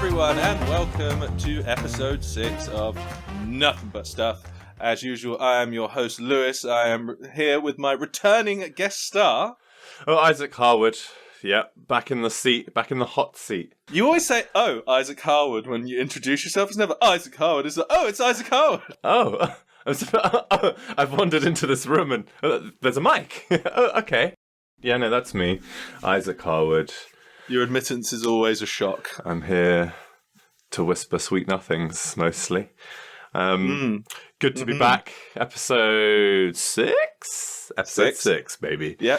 everyone, and welcome to episode 6 of Nothing But Stuff. As usual, I am your host, Lewis. I am here with my returning guest star. Oh, Isaac Harwood. Yeah, back in the seat, back in the hot seat. You always say, "Oh, Isaac Harwood," when you introduce yourself. It's never Isaac Harwood. It's like, "Oh, it's Isaac Harwood." Oh, I've wandered into this room and there's a mic. Oh, okay. Yeah, no, that's me, Isaac Harwood. Your admittance is always a shock. I'm here to whisper sweet nothings, mostly. Good to be back. Episode 6? Episode 6, baby. Yeah,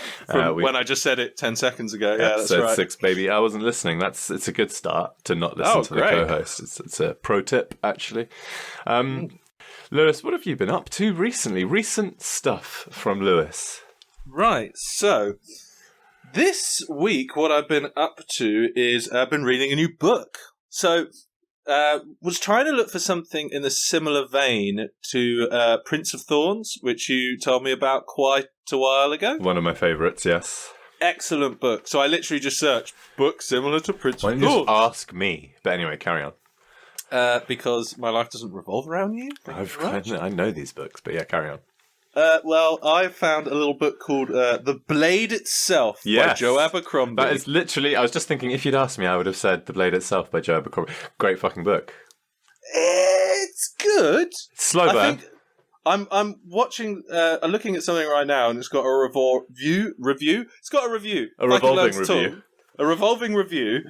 when I just said it 10 seconds ago. Yeah, that's right. Episode 6, baby. I wasn't listening. It's a good start to not listen to the co-host. It's a pro tip, actually. Lewis, what have you been up to recently? Recent stuff from Lewis. Right, so this week what I've been up to is I've been reading a new book. So was trying to look for something in a similar vein to Prince of Thorns, which you told me about quite a while ago. One of my favourites, yes. Excellent book. So I literally just searched book similar to Prince of Thorns. Why don't you just ask me? But anyway, carry on. Because my life doesn't revolve around you. I know these books, but yeah, carry on. Well, I found a little book called The Blade Itself by Joe Abercrombie. That is literally, I was just thinking, if you'd asked me, I would have said The Blade Itself by Joe Abercrombie. Great fucking book. It's good. Slow burn. I'm watching, looking at something right now, and it's got a review. It's got a review. A revolving review. A revolving review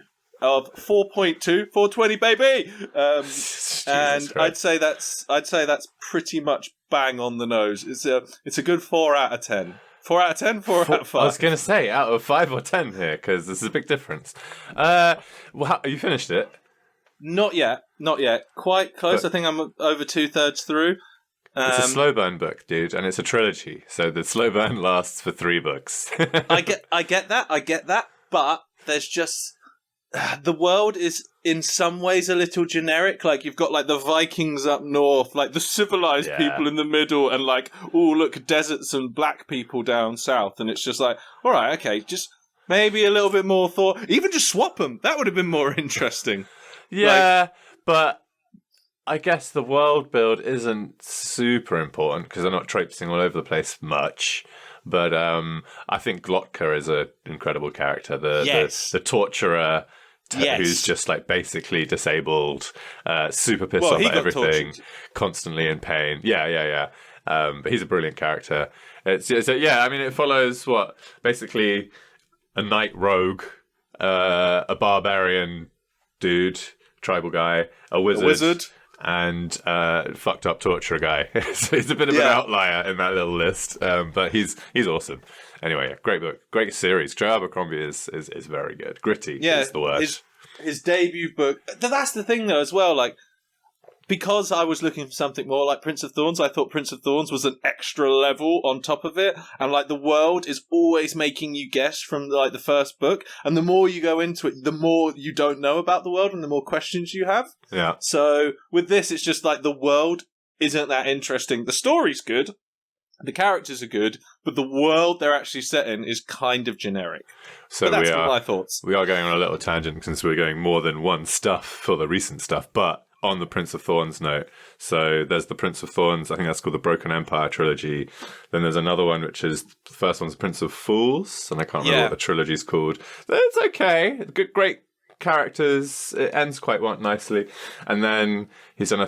of 4.2, 420, baby. And Christ. I'd say that's pretty much bang on the nose. It's a good 4 out of 10. 4 out of 10, 4 out of 5. I was going to say out of 5 or 10 here because there's a big difference. You finished it? Not yet. Quite close. But I think I'm over 2/3 through. It's a slow burn book, dude, and it's a trilogy. So the slow burn lasts for 3 books. I get that. But there's just the world is in some ways a little generic. Like you've got like the Vikings up north, like the civilized people in the middle, and like look, deserts and black people down south. And it's just like, all right, okay, just maybe a little bit more thought. Even just swap them. That would have been more interesting. Yeah, but I guess the world build isn't super important because they're not traipsing all over the place much. But I think Glotka is an incredible character. The torturer who's just like basically disabled, super pissed off at everything, constantly in pain. Yeah. But he's a brilliant character. It follows basically a knight rogue, a barbarian dude, tribal guy, a wizard. And fucked up torturer guy. So he's a bit of an outlier in that little list, but he's awesome. Anyway, great book, great series. Joe Abercrombie is very good. Gritty is the word. His debut book. That's the thing though as well. Like because I was looking for something more like Prince of Thorns, I thought Prince of Thorns was an extra level on top of it. And like the world is always making you guess from like the first book. And the more you go into it, the more you don't know about the world and the more questions you have. Yeah. So with this, it's just like the world isn't that interesting. The story's good. The characters are good, but the world they're actually set in is kind of generic. So but that's my thoughts. We are going on a little tangent since we're going more than one stuff for the recent stuff, but on the Prince of Thorns note. So there's the Prince of Thorns, I think that's called the Broken Empire trilogy. Then there's another one, which is, the first one's the Prince of Fools, and I can't remember what the trilogy's called. It's okay. Great characters. It ends quite nicely. And then he's done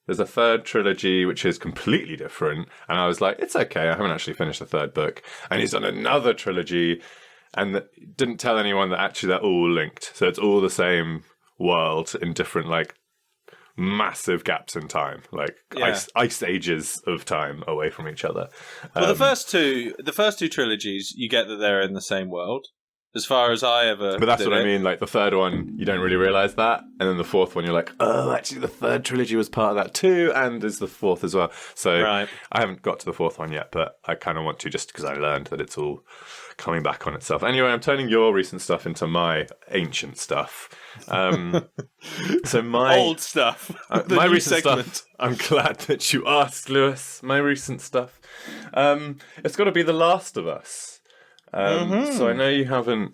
there's a third trilogy, which is completely different. And I was like, it's okay. I haven't actually finished the third book. And he's done another trilogy and didn't tell anyone that actually they're all linked. So it's all the same world in different, like, massive gaps in time, like ice ages of time away from each other. Well, the first two trilogies, you get that they're in the same world. As far as I ever, but that's what I mean. Like the third one, you don't really realize that, and then the fourth one, you're like, oh, actually, the third trilogy was part of that too, and is the fourth as well. So I haven't got to the fourth one yet, but I kind of want to just because I learned that it's all coming back on itself. Anyway, I'm turning your recent stuff into my ancient stuff. So my old stuff, my recent stuff. I'm glad that you asked, Lewis. My recent stuff. It's got to be The Last of Us. So I know you haven't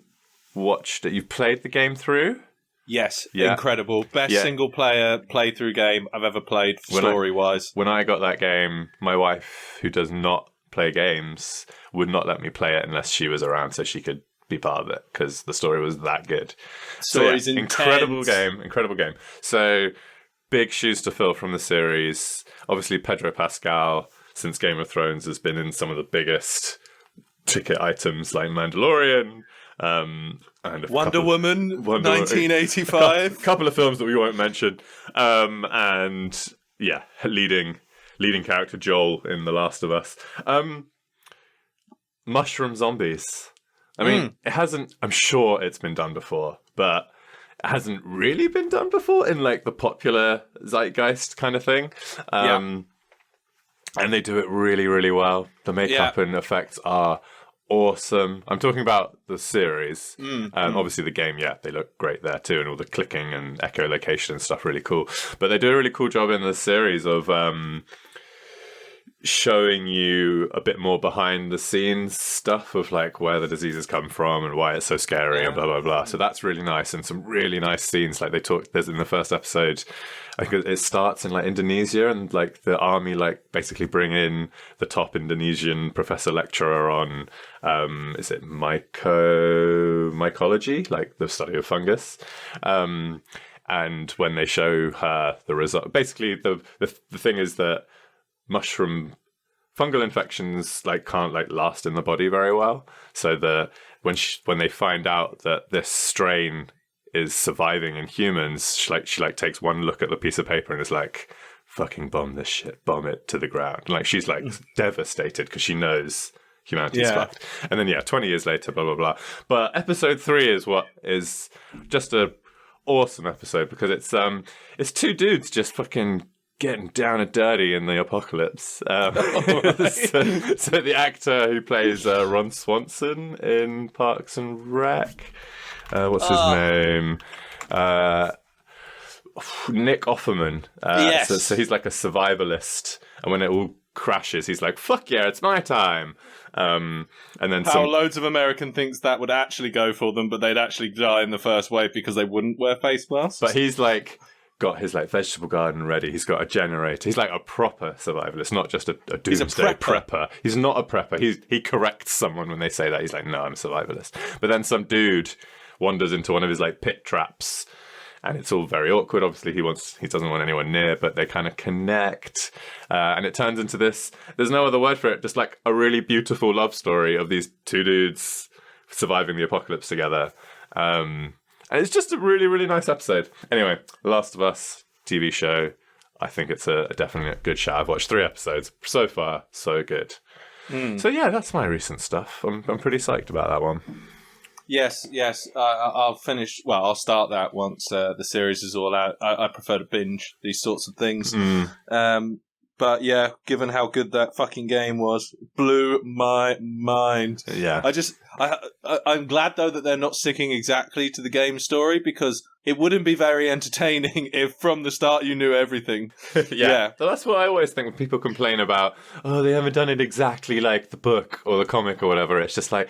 watched it. You've played the game through? Yes, Yeah. incredible. Best single-player playthrough game I've ever played, story-wise. When I got that game, my wife, who does not play games, would not let me play it unless she was around so she could be part of it, because the story was that good. Story's intense. Incredible game. So, big shoes to fill from the series. Obviously, Pedro Pascal, since Game of Thrones, has been in some of the biggest ticket items like Mandalorian, and Wonder Woman, 1985. A couple of films that we won't mention, and yeah, leading character Joel in The Last of Us. Mushroom zombies. I mean, it hasn't. I'm sure it's been done before, but it hasn't really been done before in like the popular zeitgeist kind of thing. And they do it really, really well. The makeup and effects are awesome. I'm talking about the series. Obviously the game, they look great there too, and all the clicking and echolocation and stuff really cool. But they do a really cool job in the series of showing you a bit more behind the scenes stuff of like where the diseases come from and why it's so scary and blah blah blah. So that's really nice, and some really nice scenes. Like there's in the first episode, I think it starts in like Indonesia, and like the army like basically bring in the top Indonesian professor lecturer on is it mycology, like the study of fungus. And when they show her the result, basically the thing is that fungal infections like can't like last in the body very well. So when they find out that this strain is surviving in humans, she takes one look at the piece of paper and is like, "Fucking bomb this shit, bomb it to the ground." And, like she's like devastated because she knows humanity's fucked. And then 20 years later, blah blah blah. But episode 3 is what is just a awesome episode because it's two dudes just fucking getting down and dirty in the apocalypse. So the actor who plays Ron Swanson in Parks and Rec, what's his name? Nick Offerman. Yes. So he's like a survivalist, and when it all crashes, he's like, "Fuck yeah, it's my time." And then loads of American thinks that would actually go for them, but they'd actually die in the first wave because they wouldn't wear face masks. But he's like got his like vegetable garden ready. He's got a generator. He's like a proper survivalist, not just a doomsday He's a prepper. He's not a prepper. He corrects someone when they say that. He's like, "No, I'm a survivalist." But then some dude wanders into one of his like pit traps, and it's all very awkward. Obviously, he doesn't want anyone near, but they kind of connect, and it turns into this. There's no other word for it. Just like a really beautiful love story of these two dudes surviving the apocalypse together. And it's just a really, really nice episode. Anyway, Last of Us TV show. I think it's definitely a good show. I've watched 3 episodes so far. So good. So yeah, that's my recent stuff. I'm pretty psyched about that one. Yes. I'll finish. Well, I'll start that once the series is all out. I prefer to binge these sorts of things. But yeah, given how good that fucking game was, blew my mind. Yeah. I'm glad though that they're not sticking exactly to the game story, because it wouldn't be very entertaining if from the start you knew everything. Yeah. So that's what I always think when people complain about, they haven't done it exactly like the book or the comic or whatever. It's just like,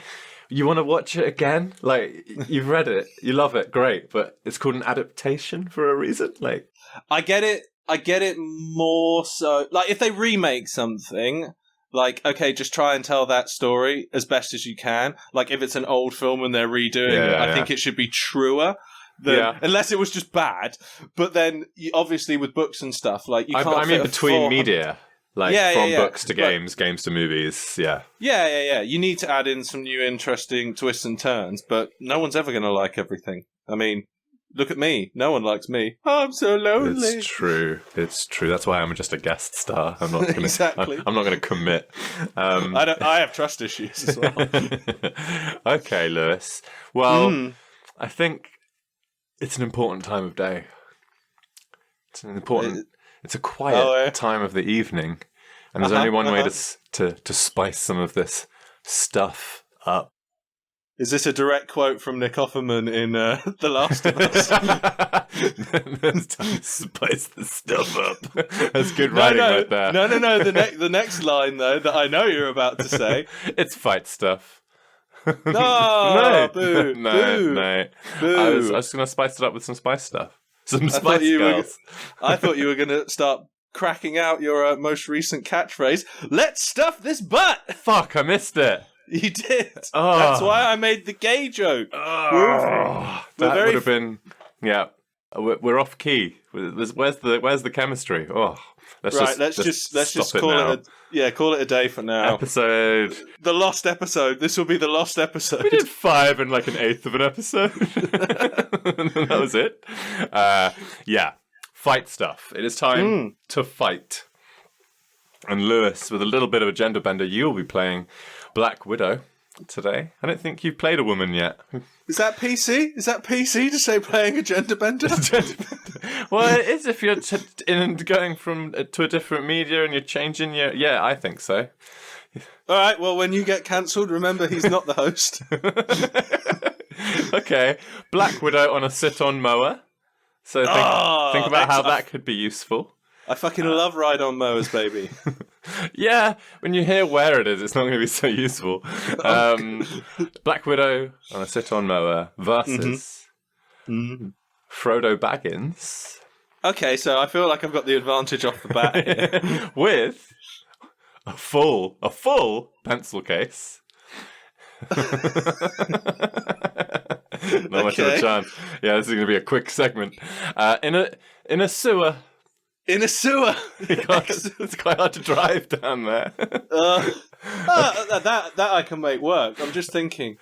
you want to watch it again? Like, you've read it, you love it, great, but it's called an adaptation for a reason. Like, I get it more so. Like, if they remake something, like, okay, just try and tell that story as best as you can. Like, if it's an old film and they're redoing it, I think it should be truer. Unless it was just bad. But then, obviously, with books and stuff, like, you can't. I mean, between media. Like, from books to games, games to movies, Yeah. You need to add in some new interesting twists and turns, but no one's ever going to like everything. I mean, look at me. No one likes me. I'm so lonely. It's true. That's why I'm just a guest star. I'm not gonna, exactly. I'm not going to commit. I have trust issues as well. Okay, Lewis. Well, I think it's an important time of day. It's a quiet time of the evening, and there's only one way to spice some of this stuff up. Is this a direct quote from Nick Offerman in The Last of Us? It's time to spice the stuff up. That's good writing right there. No. The next line, though, that I know you're about to say. It's fight stuff. No, boo, no. boo. I was going to spice it up with some spice stuff. Some Spice Girls. I thought you were going to start cracking out your most recent catchphrase. Let's stuff this butt. Fuck, I missed it. You did. That's why I made the gay joke. That would have been. Yeah, we're off key. Where's the chemistry? Oh, let's just call it a day for now. Episode. The lost episode. This will be the lost episode. We did 5 in like an eighth of an episode. That was it. Yeah, fight stuff. It is time to fight. And Lewis, with a little bit of a gender bender, you'll be playing Black Widow today. I don't think you've played a woman yet. Is that PC? Is that PC to say playing a gender bender? Well, it is if you're going from to a different media and you're changing your... Yeah, I think so. All right, well, when you get cancelled, remember he's not the host. Okay, Black Widow on a sit-on mower. So think about how that could be useful. I fucking love ride-on mowers, baby. Yeah, when you hear where it is, it's not going to be so useful. Black Widow on a sit-on mower versus Frodo Baggins. Okay, so I feel like I've got the advantage off the bat here. With a full pencil case. Not much of a chance. Yeah, this is going to be a quick segment. In a sewer. In a sewer. It's quite hard to drive down there. That I can make work. I'm just thinking.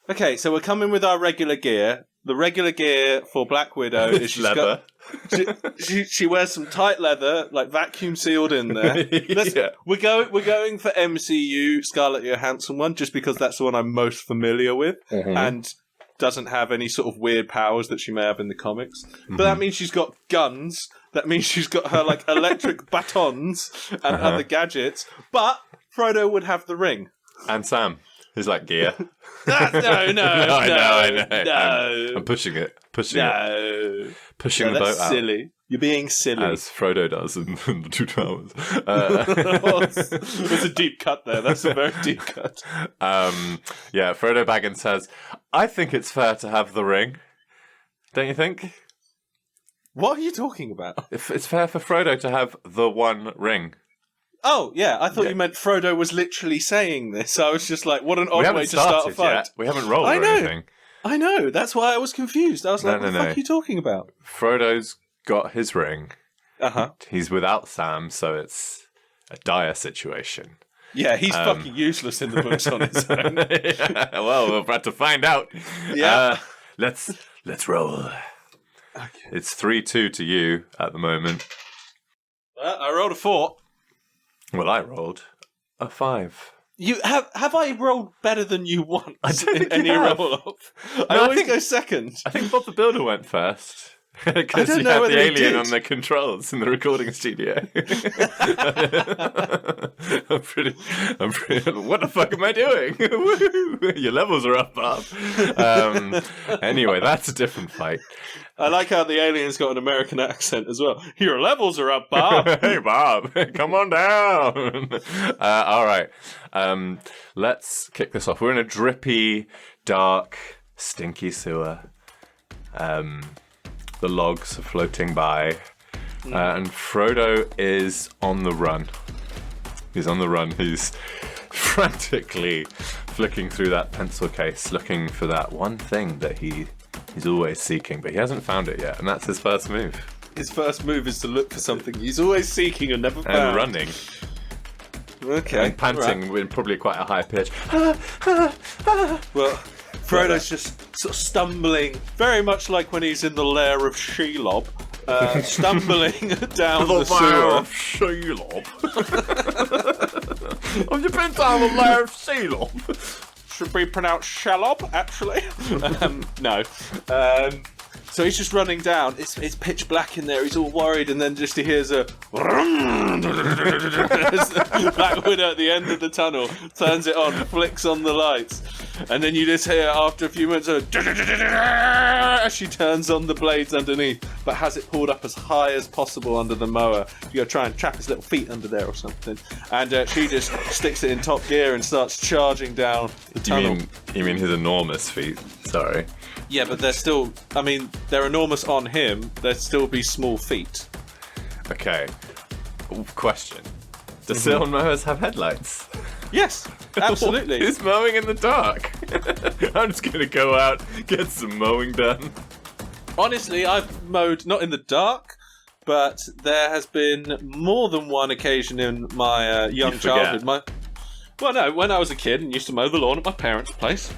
Okay, so we're coming with our regular gear. The regular gear for Black Widow is leather. She wears some tight leather, like vacuum sealed in there. Yeah. We're going for MCU Scarlett Johansson one, just because that's the one I'm most familiar with, and doesn't have any sort of weird powers that she may have in the comics. But that means she's got guns. That means she's got her like electric batons and other gadgets. But Frodo would have the ring. And Sam, who's like gear. No. I know. I'm pushing it. Pushing the boat that's out. Silly. You're being silly. As Frodo does in the Two Towers. There's a deep cut there. That's a very deep cut. Yeah, Frodo Baggins says, I think it's fair to have the ring. Don't you think? What are you talking about? If it's fair for Frodo to have the one ring. Oh, yeah. I thought you meant Frodo was literally saying this. I was just like, what an odd way to start a fight. Yet. We haven't rolled or anything. I know. That's why I was confused. I was like, what the fuck are you talking about? Frodo's got his ring. Uh-huh. He's without Sam, so it's a dire situation. Yeah, he's fucking useless in the books on his own. Yeah, well, we're about to find out. Yeah. Let's roll. Okay. It's 3-2 to you at the moment. I rolled a 4. Well, I rolled a 5. You have I rolled better than you once I don't think in any roll off? I always go second. I think Bob the Builder went first. Because you had the alien on the controls in the recording studio. I'm pretty. What the fuck am I doing? Your levels are up, Bob. Anyway, that's a different fight. I like how the alien's got an American accent as well. Your levels are up, Bob. Hey, Bob, come on down. All right, let's kick this off. We're in a drippy, dark, stinky sewer. The logs are floating by, and Frodo is on the run. He's on the run. He's frantically flicking through that pencil case, looking for that one thing that he's always seeking, but he hasn't found it yet, and that's his first move. His first move is to look for something he's always seeking and never found. And running. Okay. And panting with probably quite a high pitch. Well, Frodo's just sort of stumbling, very much like when he's in the lair of Shelob, stumbling down the sewer. The lair of Shelob. Have you been down the lair of Shelob? Should be pronounced Shelob, actually. No. So he's just running down. It's pitch black in there. He's all worried, and then just he hears a Black Widow at the end of the tunnel, turns it on, flicks on the lights, And then you just hear after a few minutes as she turns on the blades underneath, but has it pulled up as high as possible under the mower. You go try and trap his little feet under there or something. And she just sticks it in top gear and starts charging down the tunnel. You mean his enormous feet? Sorry. Yeah, but they're still, I mean, they're enormous on him. There'd still be small feet. Okay. Question. Do lawn mowers have headlights? Yes, absolutely. Who's mowing in the dark? I'm just going to go out, get some mowing done. Honestly, I've mowed, not in the dark, but there has been more than one occasion in my young childhood. Well, no, when I was a kid and used to mow the lawn at my parents' place,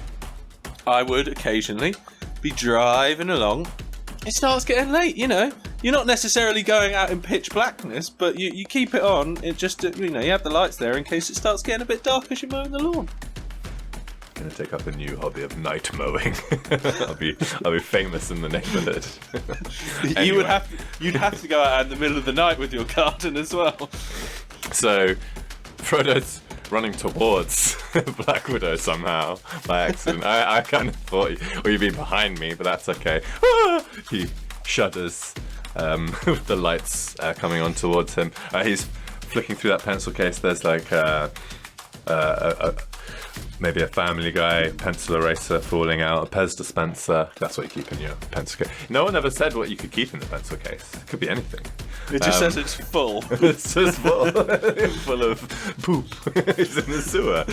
I would occasionally be driving along. It starts getting late, you know. You're not necessarily going out in pitch blackness, but you keep it on. It just, you know, you have the lights there in case it starts getting a bit dark as you're mowing the lawn. I'm gonna take up a new hobby of night mowing. I'll be famous in the neighbourhood. Anyway. You'd have to go out in the middle of the night with your garden as well. So, Frodo's running towards Black Widow somehow by accident. I kind of thought you'd be behind me, but that's okay. He shudders with the lights coming on towards him. He's flicking through that pencil case. There's like maybe a Family Guy pencil eraser falling out, a Pez dispenser. That's what you keep in your pencil case. No one ever said what you could keep in the pencil case. It could be anything. It just says it's full. It's just full. Full of poop. It's in the sewer.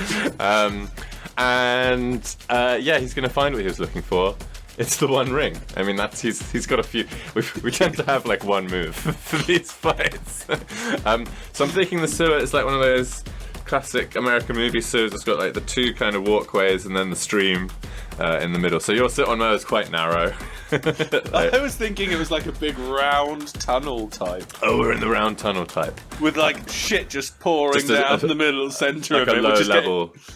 He's going to find what he was looking for. It's the One Ring. I mean, he's got a few. We tend to have like one move for these fights. So I'm thinking the sewer is like one of those classic American movie sewers. It's got like the two kind of walkways and then the stream in the middle. So your sit-on mower is quite narrow. I was thinking it was like a big round tunnel type. Oh, we're in the round tunnel type. With like shit just pouring down the middle centre like of it.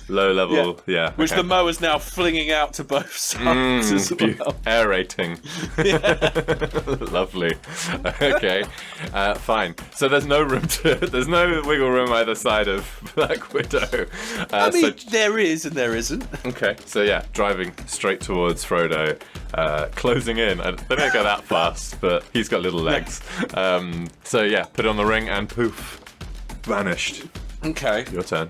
Low level, yeah. Which the mower's now flinging out to both sides as well. Aerating. Lovely. Okay, fine. So there's no wiggle room either side of Black Widow. There is and there isn't. Okay, so yeah, driving straight towards Frodo, closing in. They don't go that fast, but he's got little legs. So yeah, put on the ring and poof, vanished. Okay. Your turn.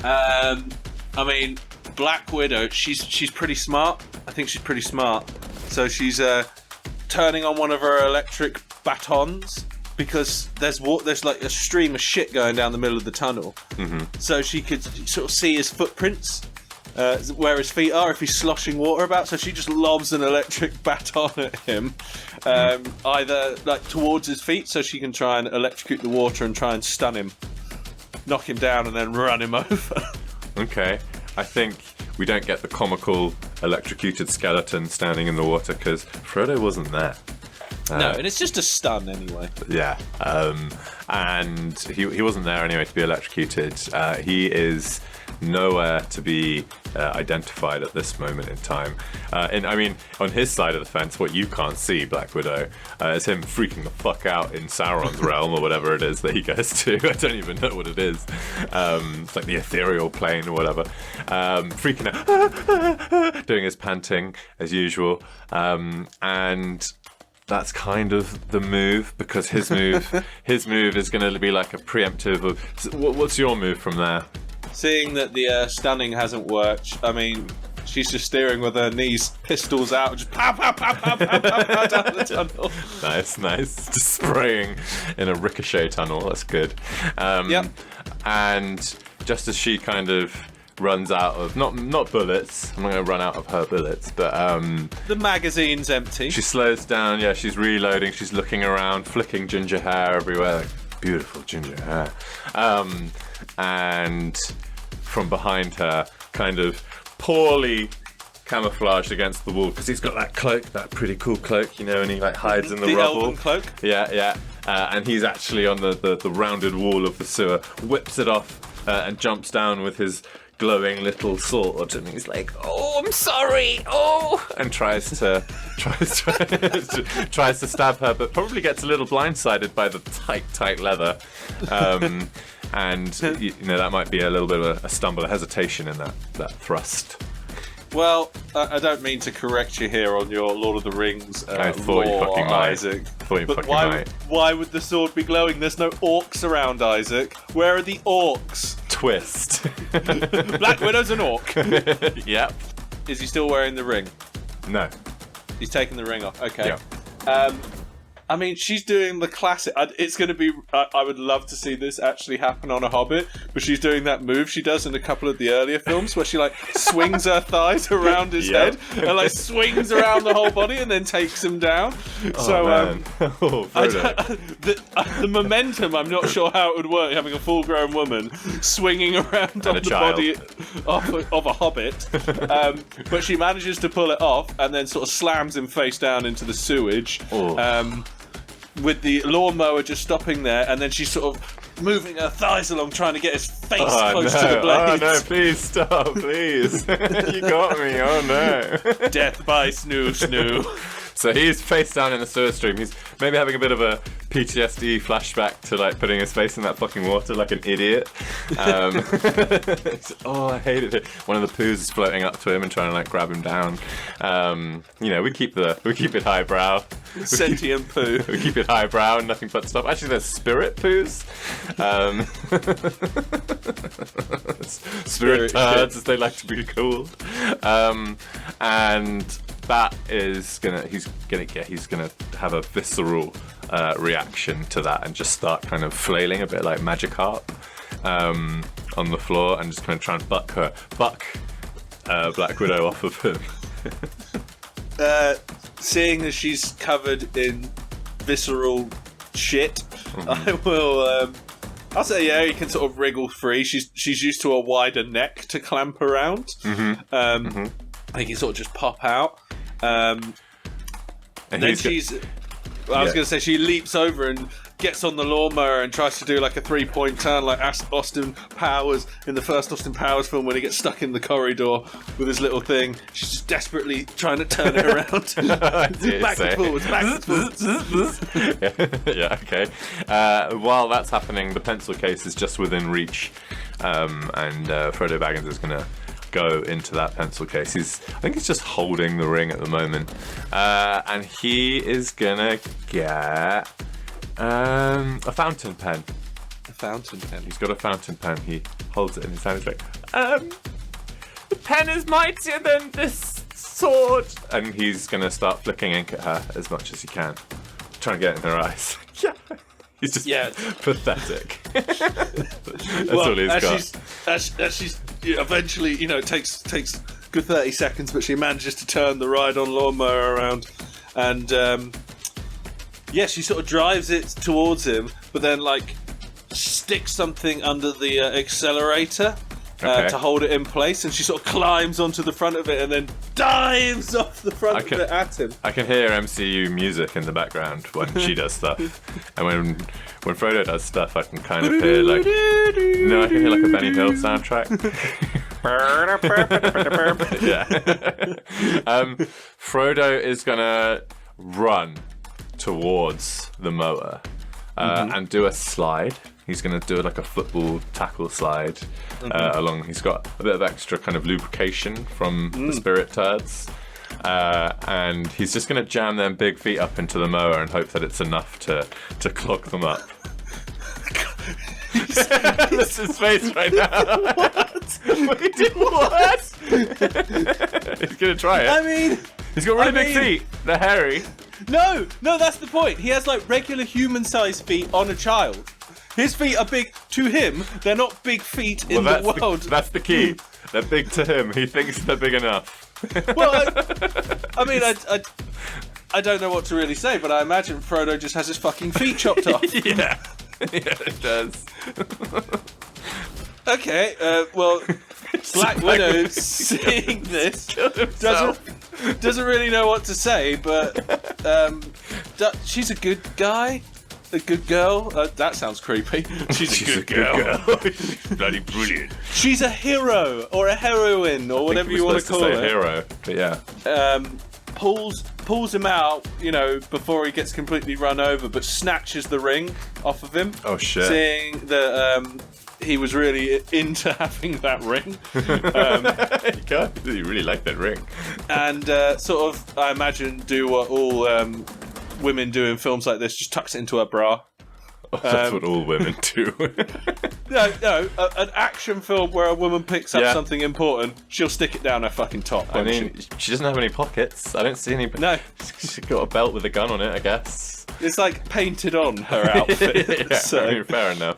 Black Widow, she's pretty smart. I think she's pretty smart. So she's turning on one of her electric batons because there's like a stream of shit going down the middle of the tunnel. Mm-hmm. So she could sort of see his footprints. Where his feet are if he's sloshing water about, so she just lobs an electric baton at him, either like towards his feet so she can try and electrocute the water and try and stun him, knock him down and then run him over. Okay, I think we don't get the comical electrocuted skeleton standing in the water because Frodo wasn't there. No, and it's just a stun anyway. Yeah, and he wasn't there anyway to be electrocuted. He is nowhere to be identified at this moment in time. On his side of the fence, what you can't see, Black Widow, is him freaking the fuck out in Sauron's realm or whatever it is that he goes to. I don't even know what it is. It's like the ethereal plane or whatever. Freaking out, doing his panting as usual. And that's kind of the move, because his move is going to be like a preemptive of... What's your move from there? Seeing that the stunning hasn't worked, she's just steering with her knees, pistols out, just pow, pow, pow, pow, pow, pow, pow down the tunnel. Nice. Just spraying in a ricochet tunnel. That's good. Yep. And just as she kind of runs out of not bullets, I'm not going to run out of her bullets, but the magazine's empty. She slows down. Yeah, she's reloading. She's looking around, flicking ginger hair everywhere. Like, beautiful ginger hair. And from behind her, kind of poorly camouflaged against the wall, because he's got that cloak, that pretty cool cloak, you know, and he like hides in the rubble. Elven cloak. Yeah. And he's actually on the rounded wall of the sewer, whips it off and jumps down with his glowing little sword, and he's like, "Oh, I'm sorry, oh," and tries to stab her, but probably gets a little blindsided by the tight leather. And that might be a little bit of a stumble, a hesitation in that thrust. Well, I don't mean to correct you here on your Lord of the Rings I thought you fucking might. Isaac. Thought you But fucking might. why would the sword be glowing? There's no orcs around, Isaac. Where are the orcs? Twist. Black Widow's an orc. Yep. Is he still wearing the ring? No. He's taking the ring off. Okay. Yeah. I mean, she's doing the classic. It's going to be. I would love to see this actually happen on a Hobbit, but she's doing that move she does in a couple of the earlier films, where she like swings her thighs around his head and like swings around the whole body and then takes him down. The momentum. I'm not sure how it would work having a full-grown woman swinging around on the body of a Hobbit, but she manages to pull it off and then sort of slams him face down into the sewage. With the lawnmower just stopping there, and then she's sort of moving her thighs along, trying to get his face close to the blades. Oh no, please stop, please. You got me, oh no. Death by snoo. So he's face down in the sewer stream. He's maybe having a bit of a PTSD flashback to like putting his face in that fucking water like an idiot. I hated it. One of the poos is floating up to him and trying to like grab him down. We keep it highbrow. Sentient poo. We keep it highbrow and nothing but stuff. Actually, there's spirit poos. Spirit turds, as they like to be called. And that is he's gonna have a visceral reaction to that and just start kind of flailing a bit like Magikarp on the floor and just kind of try and buck Black Widow off of him. Seeing as she's covered in visceral shit, I will. I'll say you can sort of wriggle free. She's used to a wider neck to clamp around. I think you sort of just pop out. Then she's. I was going to say she leaps over and gets on the lawnmower and tries to do like a 3-point turn, like Austin Powers in the first Austin Powers film when he gets stuck in the corridor with his little thing. She's just desperately trying to turn it around, back and forwards. Yeah. Okay. While that's happening, the pencil case is just within reach, and Frodo Baggins is going to go into that pencil case. I think he's just holding the ring at the moment, and he is gonna get a fountain pen. A fountain pen. He's got a fountain pen. He holds it in his hand. He's like, the pen is mightier than this sword, and he's gonna start flicking ink at her as much as he can, trying to get in her eyes. Yeah. He's just pathetic. That's all he's got. As she's eventually, it takes good 30 seconds, but she manages to turn the ride-on lawnmower around, and she sort of drives it towards him, but then like sticks something under the accelerator to hold it in place, and she sort of climbs onto the front of it and then dives off the front of it at him. I can hear MCU music in the background when she does stuff, and when Frodo does stuff, I can kind of hear I can hear like a Benny Hill soundtrack. Frodo is gonna run towards the mower and do a slide. He's going to do like a football tackle slide along. He's got a bit of extra kind of lubrication from the spirit turds. And he's just going to jam them big feet up into the mower and hope that it's enough to clog them up. That's his face right now. What? What? He's going to try it. I mean... He's got really big feet. They're hairy. No, that's the point. He has like regular human-sized feet on a child. His feet are big to him. They're not big feet in the world. That's the key. They're big to him. He thinks they're big enough. Well, I don't know what to really say, but I imagine Frodo just has his fucking feet chopped off. Yeah, it does. Okay, Black Widow, seeing this, doesn't really know what to say, but she's a good guy. A good girl? That sounds creepy. She's a good girl. She's bloody brilliant. She's a hero or a heroine or whatever you want to call it. Hero, but yeah. Pulls pulls him out, before he gets completely run over, but snatches the ring off of him. Oh, shit. Seeing that he was really into having that ring. You really like that ring. And sort of, I imagine, do what all women do in films like this, just tucks it into her bra. That's what all women do. No, an action film where a woman picks up something important, she'll stick it down her fucking top. I mean, she doesn't have any pockets. I don't see any. No. She's got a belt with a gun on it, I guess. It's like painted on her outfit. Yeah, so. I mean, fair enough.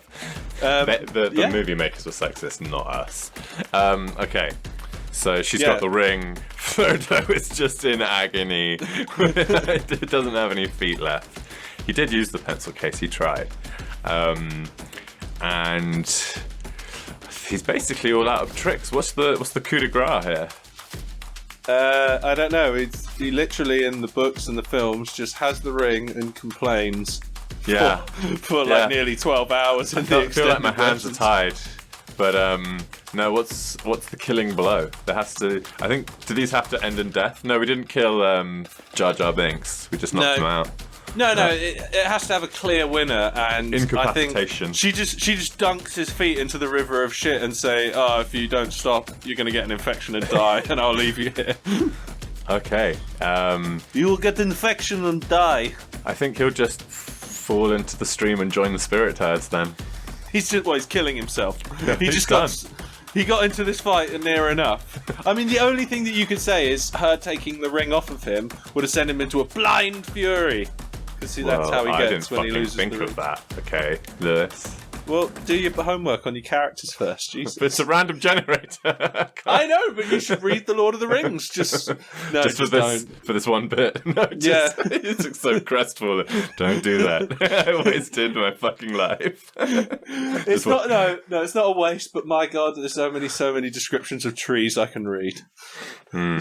The movie makers were sexist, not us. Okay. So she's got the ring. Frodo is just in agony. It doesn't have any feet left. He did use the pencil case. He tried. And he's basically all out of tricks. What's the coup de grace here? I don't know. He literally, in the books and the films, just has the ring and complains for nearly 12 hours. I feel like my hands are tied. But no, what's the killing blow? There has to. I think, do these have to end in death? No, we didn't kill Jar Jar Binks. We just knocked him out. No, it has to have a clear winner, and incapacitation. I think she just dunks his feet into the river of shit and say, "Oh, if you don't stop, you're going to get an infection and die, and I'll leave you here." Okay. You will get infection and die. I think he'll just fall into the stream and join the spirit herds then. He's killing himself. Yeah, He got into this fight near enough. I mean, the only thing that you could say is her taking the ring off of him would have sent him into a blind fury. Because that's how he gets when he loses the ring. I didn't think of that. Okay, Lewis. Well, do your homework on your characters first, Jesus. It's a random generator. I know, but you should read The Lord of the Rings. Just for this one bit. No, it's so crestfallen. Don't do that. I wasted my fucking life. It's not a waste, but my God, there's so many descriptions of trees I can read.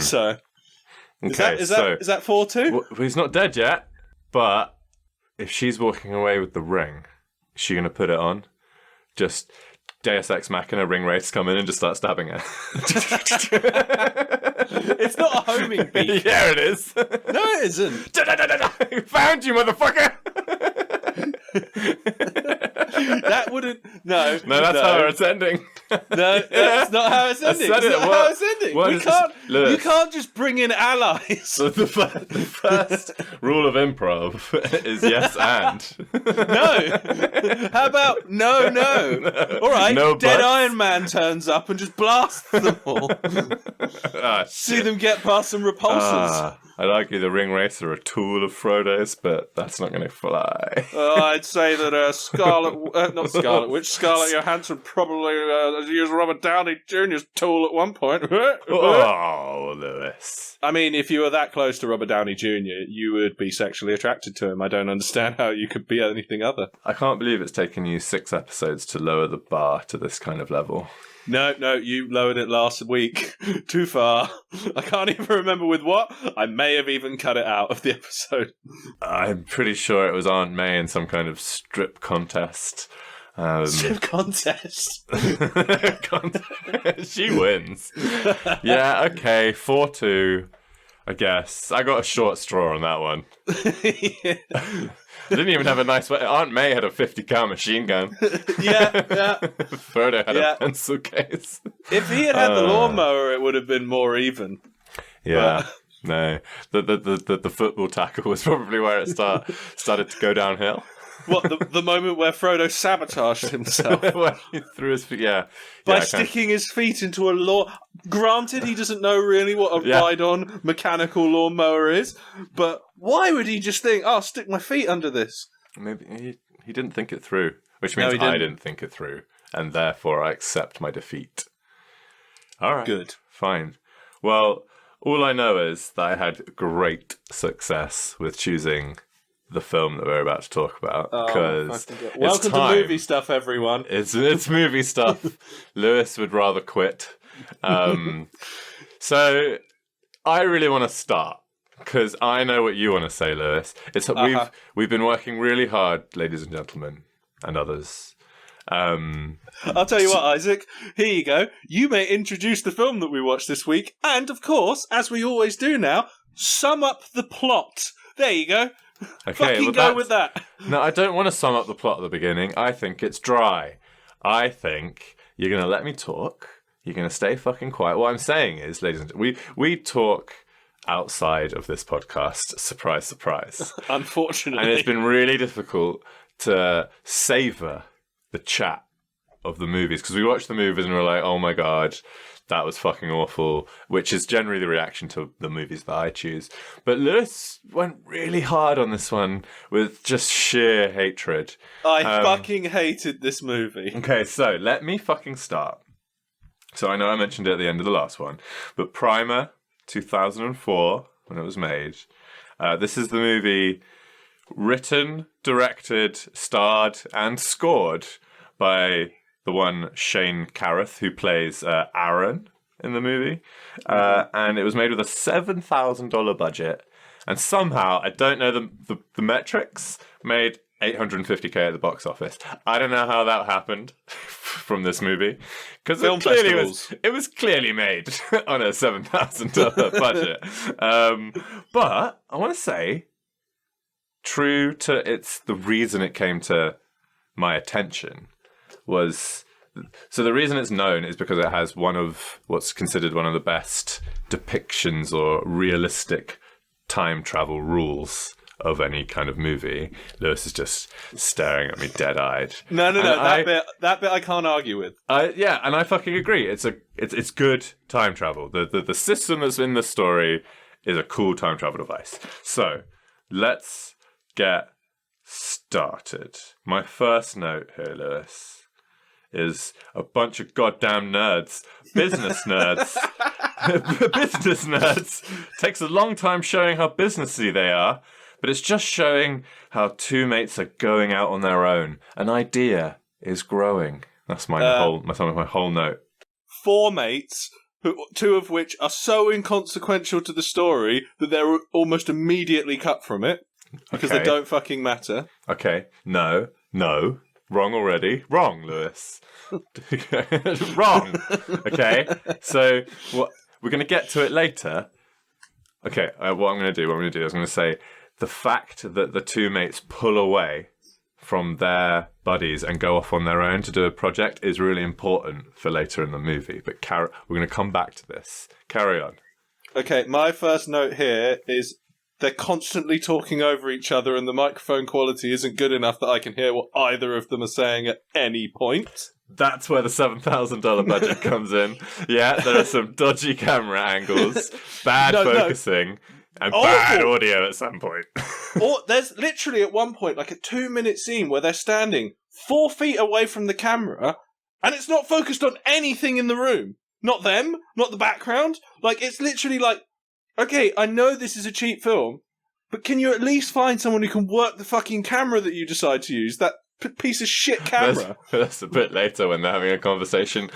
So, is that 4-2? Well, he's not dead yet, but if she's walking away with the ring, is she going to put it on? Just Deus Ex Machina ring race come in and just start stabbing her. It's not a homing beacon. Yeah, it is. No, it isn't. Found you, motherfucker! That wouldn't. No, that's how it's ending. No, that's not how it's ending. That's not how it's ending. You can't just bring in allies. So the first rule of improv is yes and. No. How about no? All right. No Dead buts. Iron Man turns up and just blasts them all. See them get past some repulsors. I'd argue the ring race are a tool of Frodo's, but that's not going to fly. I'd say that Scarlett Johansson probably used Robert Downey Jr.'s tool at one point. Oh, Lewis. I mean, if you were that close to Robert Downey Jr., you would be sexually attracted to him. I don't understand how you could be anything other. I can't believe it's taken you 6 episodes to lower the bar to this kind of level. No, you lowered it last week. Too far. I can't even remember with what. I may have even cut it out of the episode. I'm pretty sure it was Aunt May in some kind of strip contest. Strip contest? She wins. Yeah, okay, 4-2, I guess. I got a short straw on that one. Yeah. They didn't even have a nice way. Aunt May had a 50 cal machine gun. Yeah. Frodo had a pencil case. If he had the lawnmower, it would have been more even. Yeah. No. The football tackle was probably where it started to go downhill. What, the moment where Frodo sabotaged himself? When he threw his feet, By sticking his feet into a lawn. Granted, he doesn't know really what a ride-on mechanical lawnmower is, but why would he just think, I'll stick my feet under this? Maybe he didn't think it through, which means I didn't think it through, and therefore I accept my defeat. All right. Good. Fine. Well, all I know is that I had great success with choosing the film that we're about to talk about, because welcome to movie stuff, everyone. It's movie stuff. Lewis would rather quit. So I really want to start because I know what you want to say, Lewis. We've been working really hard, ladies and gentlemen, and others. I'll tell you what, Isaac. Here you go. You may introduce the film that we watched this week, and of course, as we always do now, Sum up the plot. There you go. Okay, Fucking go with that. No, I don't want to sum up the plot at the beginning. I think it's dry. I think you're going to let me talk. You're going to stay fucking quiet. What I'm saying is, ladies and gentlemen, we talk outside of this podcast. Surprise, surprise. Unfortunately. And it's been really difficult to savour the chat of the movies, because we watch the movies and we're like, oh my God, that was fucking awful, which is generally the reaction to the movies that I choose. But Lewis went really hard on this one with just sheer hatred. I fucking hated this movie. Okay, so let me fucking start. So I know I mentioned it at the end of the last one, but Primer, 2004, when it was made, this is the movie written, directed, starred, and scored by the one Shane Carruth, who plays Aaron in the movie. And it was made with a $7,000 budget. And somehow, I don't know the metrics, made $850K at the box office. I don't know how that happened from this movie. Because it was clearly made on a $7,000 budget. But I want to say, true to the reason it came to my attention was, so the reason it's known is because it has one of what's considered one of the best depictions or realistic time travel rules of any kind of movie. Lewis is just staring at me dead-eyed. No, that bit I can't argue with. Yeah, and I fucking agree. It's good time travel. The system that's in the story is a cool time travel device. So let's get started. My first note here, Lewis, is a bunch of goddamn nerds. Business nerds. Business nerds. Takes a long time showing how businessy they are, but it's just showing how two mates are going out on their own. An idea is growing. That's my whole note. Four mates, two of which are so inconsequential to the story that they're almost immediately cut from it because they don't fucking matter. Okay, no. Wrong already. Wrong, Lewis. Wrong. Okay, so we're going to get to it later. Okay, what I'm going to do is I'm going to say the fact that the two mates pull away from their buddies and go off on their own to do a project is really important for later in the movie. But we're going to come back to this. Carry on. Okay, my first note here is they're constantly talking over each other and the microphone quality isn't good enough that I can hear what either of them are saying at any point. That's where the $7,000 budget comes in. Yeah, there are some dodgy camera angles, bad focusing, and bad audio at some point. Or there's literally at one point like a 2-minute scene where they're standing 4 feet away from the camera and it's not focused on anything in the room. Not them, not the background. Like, it's literally like, okay, I know this is a cheap film, but can you at least find someone who can work the fucking camera that you decide to use? That piece of shit camera. That's a bit later when they're having a conversation.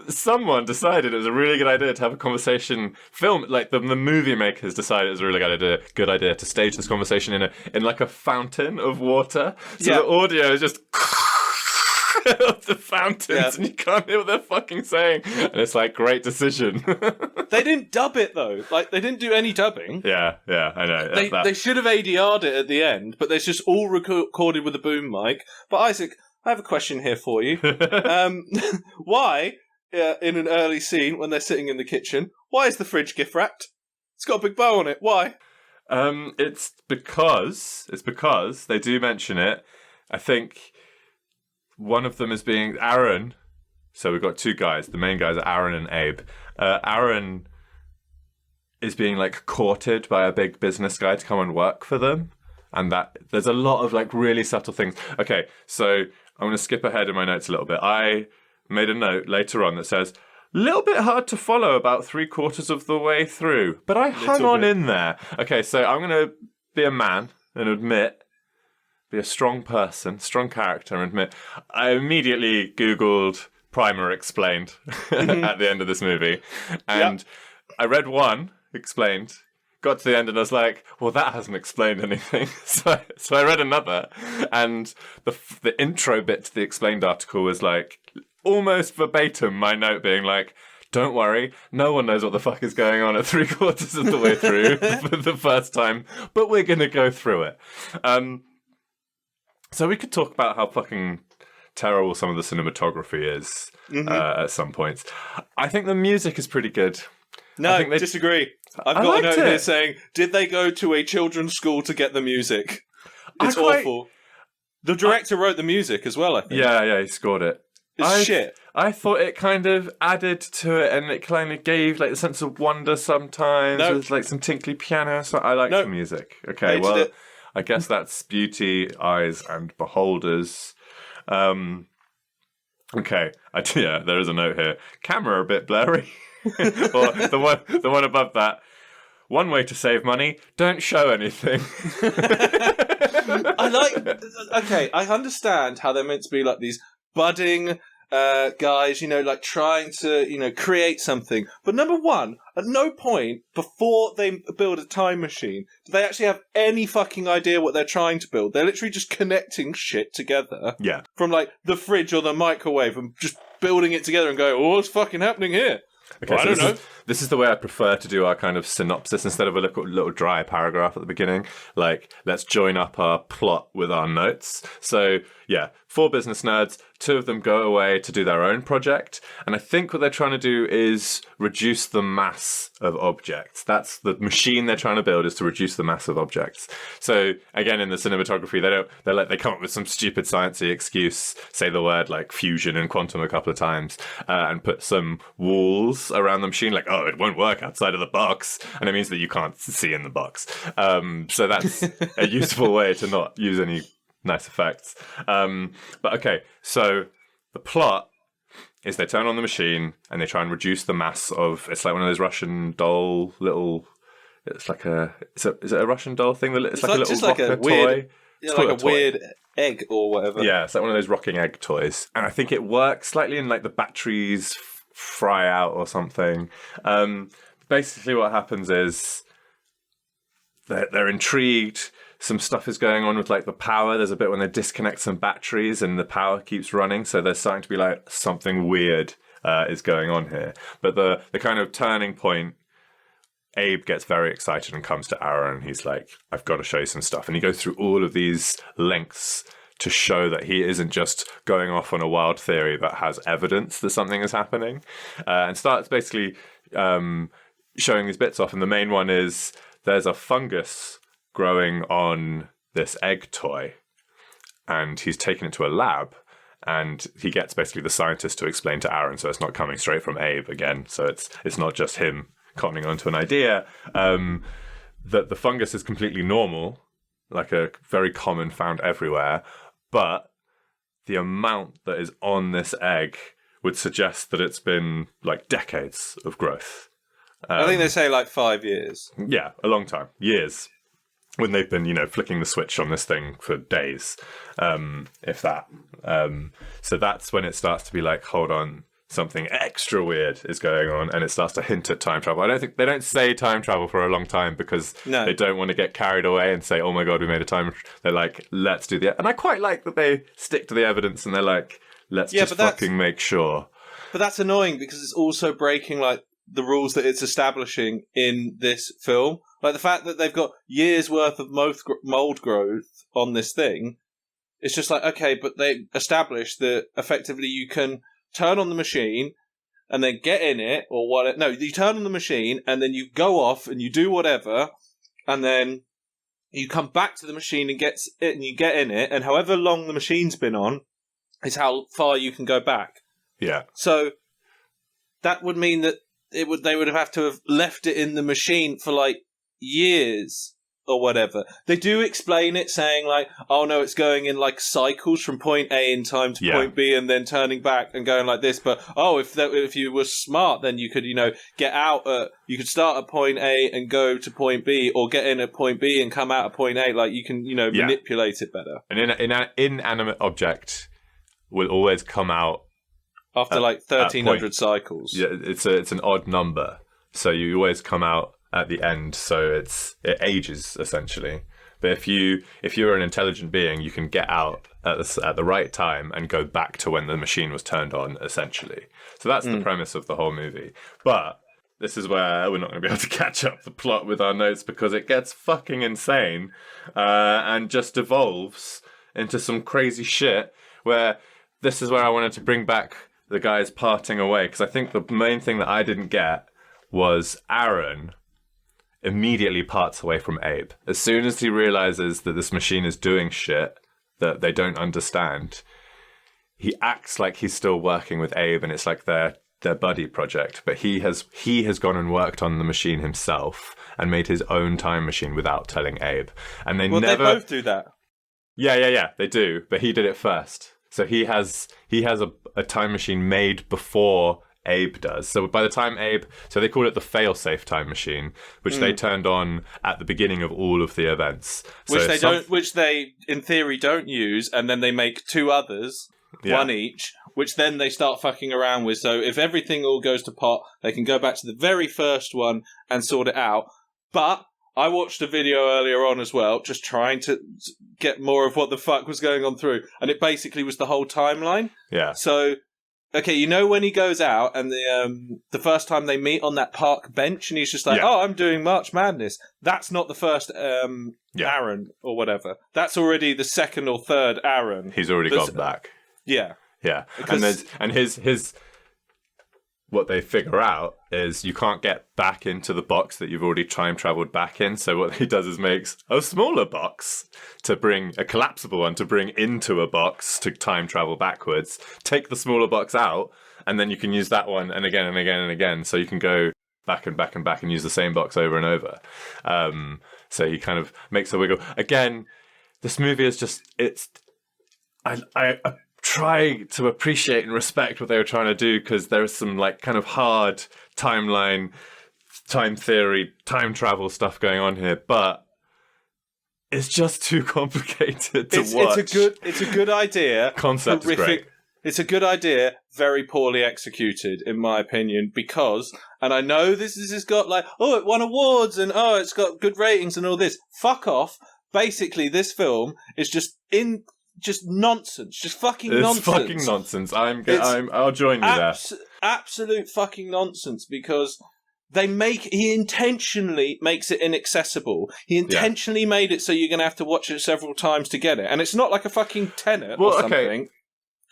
Someone decided it was a really good idea to have a conversation film. Like the movie makers decided it was a really good idea to stage this conversation in like a fountain of water. So the audio is just of the fountains, and you can't hear what they're fucking saying. And it's like, great decision. They didn't dub it though. Like, they didn't do any dubbing. Yeah, I know. They should have ADR'd it at the end, but it's just all recorded with a boom mic. But Isaac, I have a question here for you. Why, in an early scene when they're sitting in the kitchen, why is the fridge gift wrapped? It's got a big bow on it. Why? It's because they do mention it. I think one of them is being Aaron. So we've got two guys. The main guys are Aaron and Abe. Aaron is being like courted by a big business guy to come and work for them. And that there's a lot of like really subtle things. Okay, so I'm going to skip ahead in my notes a little bit. I made a note later on that says, a little bit hard to follow about 3/4 of the way through, but I hung on in there. Okay, so I'm going to be a man and be a strong person, strong character, and admit I immediately Googled Primer Explained at the end of this movie. And I read one explained, got to the end and I was like, well, that hasn't explained anything. So I read another, and the intro bit to the explained article was like almost verbatim my note being like, don't worry, no one knows what the fuck is going on at 3/4 of the way through for the first time, but we're going to go through it. So we could talk about how fucking terrible some of the cinematography is at some points. I think the music is pretty good. No, I disagree. I've got a note here saying, did they go to a children's school to get the music? It's awful. The director wrote the music as well, I think. Yeah, he scored it. It's shit. I thought it kind of added to it, and it kind of gave like a sense of wonder sometimes. Nope. With like some tinkly piano. So I like the music. Okay, well, I guess that's beauty, eyes, and beholders. Okay, there is a note here. Camera a bit blurry. Or the one above that. One way to save money: don't show anything. I understand how they're meant to be like these budding guys, like trying to, create something. But number one, at no point before they build a time machine do they actually have any fucking idea what they're trying to build. They're literally just connecting shit together. Yeah. From like the fridge or the microwave and just building it together and going, what's fucking happening here? Okay, well, so I don't know. This is the way I prefer to do our kind of synopsis instead of a little dry paragraph at the beginning. Like, let's join up our plot with our notes. So, 4 business nerds, 2 of them go away to do their own project. And I think what they're trying to do is reduce the mass of objects. That's the machine they're trying to build, is to reduce the mass of objects. So, again, in the cinematography, they come up with some stupid sciencey excuse, say the word like fusion and quantum a couple of times, and put some walls around the machine, like, oh, it won't work outside of the box, and it means that you can't see in the box. So that's a useful way to not use any nice effects. But okay, so the plot is they turn on the machine and they try and reduce the mass of. It's like one of those Russian doll little. It's like is it a Russian doll thing? It's like a little rocker toy. Yeah, like a weird egg or whatever. Yeah, it's like one of those rocking egg toys, and I think it works slightly in like the batteries fry out or something. Basically what happens is they're intrigued. Some stuff is going on with like the power. There's a bit when they disconnect some batteries and the power keeps running, so there's starting to be like something weird is going on here. But the kind of turning point, Abe gets very excited and comes to Aaron. He's like, I've got to show you some stuff, and he goes through all of these lengths to show that he isn't just going off on a wild theory but has evidence that something is happening, and starts basically showing these bits off. And the main one is there's a fungus growing on this egg toy, and he's taken it to a lab, and he gets basically the scientist to explain to Aaron, so it's not coming straight from Abe again, so it's not just him cottoning onto an idea, that the fungus is completely normal, like a very common, found everywhere, but the amount that is on this egg would suggest that it's been like decades of growth. I think they say like 5 years. Yeah, a long time. Years. When they've been, flicking the switch on this thing for days, if that. So that's when it starts to be like, hold on, something extra weird is going on, and it starts to hint at time travel. I don't think they don't say time travel for a long time because they don't want to get carried away and say, oh my God, we made a time. They're like, let's do the, and I quite like that they stick to the evidence and they're like, let's just fucking make sure. But that's annoying because it's also breaking like the rules that it's establishing in this film. Like the fact that they've got years worth of mold growth on this thing. It's just like, okay, but they established that effectively you can turn on the machine and then get in it or what? No, you turn on the machine and then you go off and you do whatever, and then you come back to the machine and get it and you get in it, and however long the machine's been on is how far you can go back. Yeah. So that would mean that they would have to have left it in the machine for like years or whatever. They do explain it saying like, oh no, it's going in like cycles from point A in time to point B and then turning back and going like this. But if you were smart, then you could get out you could start at point A and go to point B, or get in at point B and come out at point A. Like you can manipulate it better. An inanimate object will always come out after like 1,300 cycles. Yeah, it's an odd number, so you always come out at the end, so it ages essentially. But if you're an intelligent being, you can get out at the right time and go back to when the machine was turned on, essentially. So that's the premise of the whole movie. But this is where we're not going to be able to catch up the plot with our notes because it gets fucking insane and just evolves into some crazy shit where this is where I wanted to bring back the guys parting away, because I think the main thing that I didn't get was Aaron immediately parts away from Abe. As soon as he realizes that this machine is doing shit that they don't understand, he acts like he's still working with Abe and it's like their buddy project, but he has gone and worked on the machine himself and made his own time machine without telling Abe. And they they both do that. Yeah, they do, but he did it first. So he has a time machine made before Abe does. So by the time so they call it the fail-safe time machine, which they turned on at the beginning of all of the events. Which they in theory don't use, and then they make two others, one each, which then they start fucking around with. So if everything all goes to pot, they can go back to the very first one and sort it out. But I watched a video earlier on as well, just trying to get more of what the fuck was going on through. And it basically was the whole timeline. Yeah. So, okay, you know when he goes out and the first time they meet on that park bench and he's just like, oh, I'm doing March Madness. That's not the first Aaron or whatever. That's already the second or third Aaron. He's already gone back. Yeah. Yeah. And his what they figure out is you can't get back into the box that you've already time traveled back in. So what he does is makes a smaller box a collapsible one to bring into a box to time travel backwards, take the smaller box out, and then you can use that one and again and again and again. So you can go back and back and back and use the same box over and over. So he kind of makes a wiggle. Again, this movie is just, I try to appreciate and respect what they were trying to do, because there's some like kind of hard timeline, time theory, time travel stuff going on here, but it's just too complicated to watch. It's a good idea. Concept is great. It's a good idea, very poorly executed, in my opinion, because, and I know this has got like, oh, it won awards and oh, it's got good ratings and all this. Fuck off. Basically, this film is just nonsense, just fucking nonsense. It's fucking nonsense. I'll join you there. Absolute fucking nonsense, because he intentionally makes it inaccessible. He intentionally made it so you're going to have to watch it several times to get it, and it's not like a fucking Tenet or something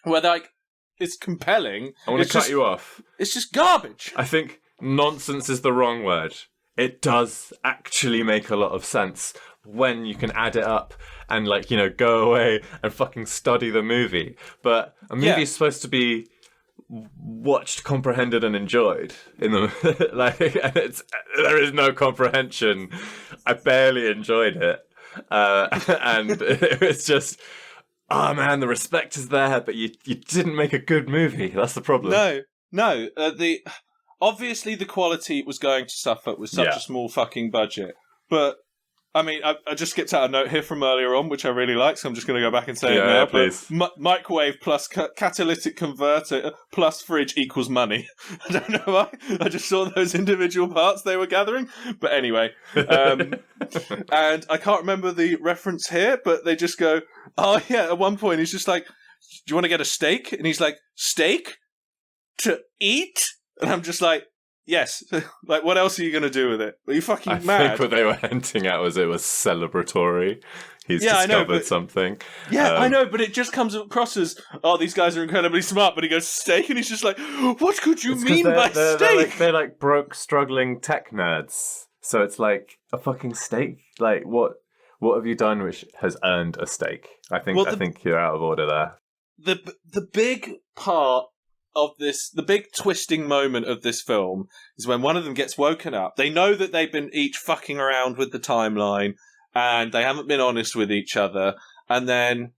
where like it's compelling. I want to cut you off. It's just garbage. I think nonsense is the wrong word. It does actually make a lot of sense when you can add it up and, like, you know, go away and fucking study the movie. But a movie is supposed to be watched, comprehended, and enjoyed. There is no comprehension. I barely enjoyed it, and it's just, oh man, the respect is there, but you didn't make a good movie. That's the problem. No. Obviously, the quality was going to suffer with such a small fucking budget. But, I mean, I just skipped out a note here from earlier on, which I really like, so I'm just going to go back and say it now. Please. Microwave plus catalytic converter plus fridge equals money. I don't know why. I just saw those individual parts they were gathering. But anyway. And I can't remember the reference here, but they just go, oh, yeah, at one point he's just like, do you want to get a steak? And he's like, steak? To eat? And I'm just like, yes. Like, what else are you going to do with it? Are you fucking mad? I think what they were hinting at was it was celebratory. He's discovered something. Yeah, I know, but it just comes across as, oh, these guys are incredibly smart. But he goes, steak? And he's just like, what could you mean by steak? They're like broke, struggling tech nerds. So it's like, a fucking steak? Like, what have you done which has earned a steak? I think you're out of order there. The big part of this, the big twisting moment of this film is when one of them gets woken up. They know that they've been each fucking around with the timeline and they haven't been honest with each other. And then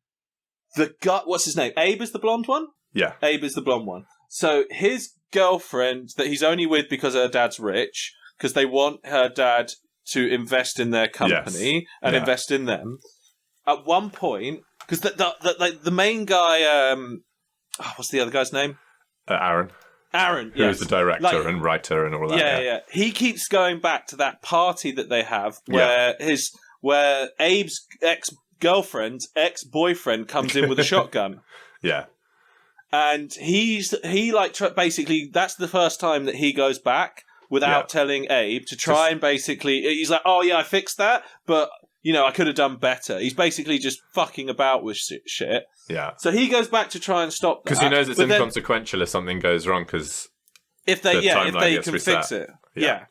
what's his name? Abe is the blonde one? Yeah. Abe is the blonde one. So his girlfriend that he's only with because her dad's rich, because they want her dad to invest in their company and invest in them. At one point, because the main guy, what's the other guy's name? Aaron, yes. Who's the director and writer and all that. Yeah. He keeps going back to that party that they have where where Abe's ex-girlfriend's ex-boyfriend comes in with a shotgun. Yeah. And basically, that's the first time that he goes back without telling Abe to try and basically, he's like, oh yeah, I fixed that, but, I could have done better. He's basically just fucking about with shit. Yeah. So he goes back to try and stop that. Because he knows it's inconsequential if something goes wrong, because if they can fix it. Yeah.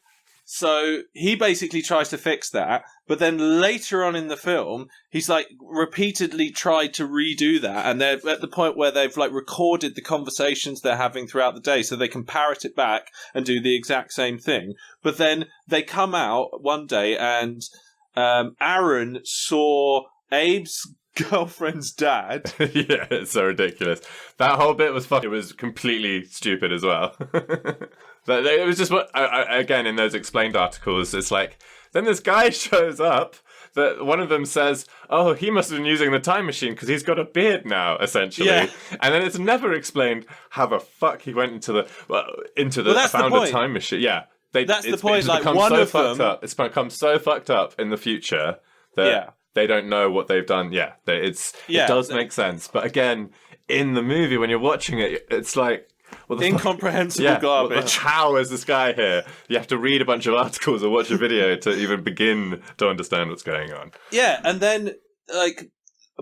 So he basically tries to fix that, but then later on in the film, he's like repeatedly tried to redo that, and they're at the point where they've like recorded the conversations they're having throughout the day, so they can parrot it back and do the exact same thing. But then they come out one day, and Aaron saw Abe's girlfriend's dad. Yeah, it's so ridiculous. That whole bit was It was completely stupid as well. It was just again, in those explained articles, it's like, then this guy shows up that one of them says, oh, he must have been using the time machine because he's got a beard now, essentially. Yeah. And then it's never explained how the fuck he went into the found a time machine. Yeah. That's the point. Like, it's become so fucked up in the future that they don't know what they've done. Yeah. It does make sense. But again, in the movie, when you're watching it, it's like, incomprehensible garbage. How is this guy here? You have to read a bunch of articles or watch a video to even begin to understand what's going on. Yeah, and then, like,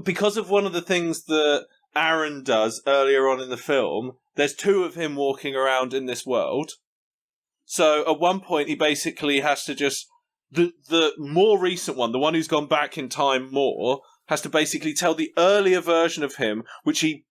because of one of the things that Aaron does earlier on in the film, there's two of him walking around in this world. So at one point, he basically has to just... The more recent one, the one who's gone back in time more, has to basically tell the earlier version of him, which he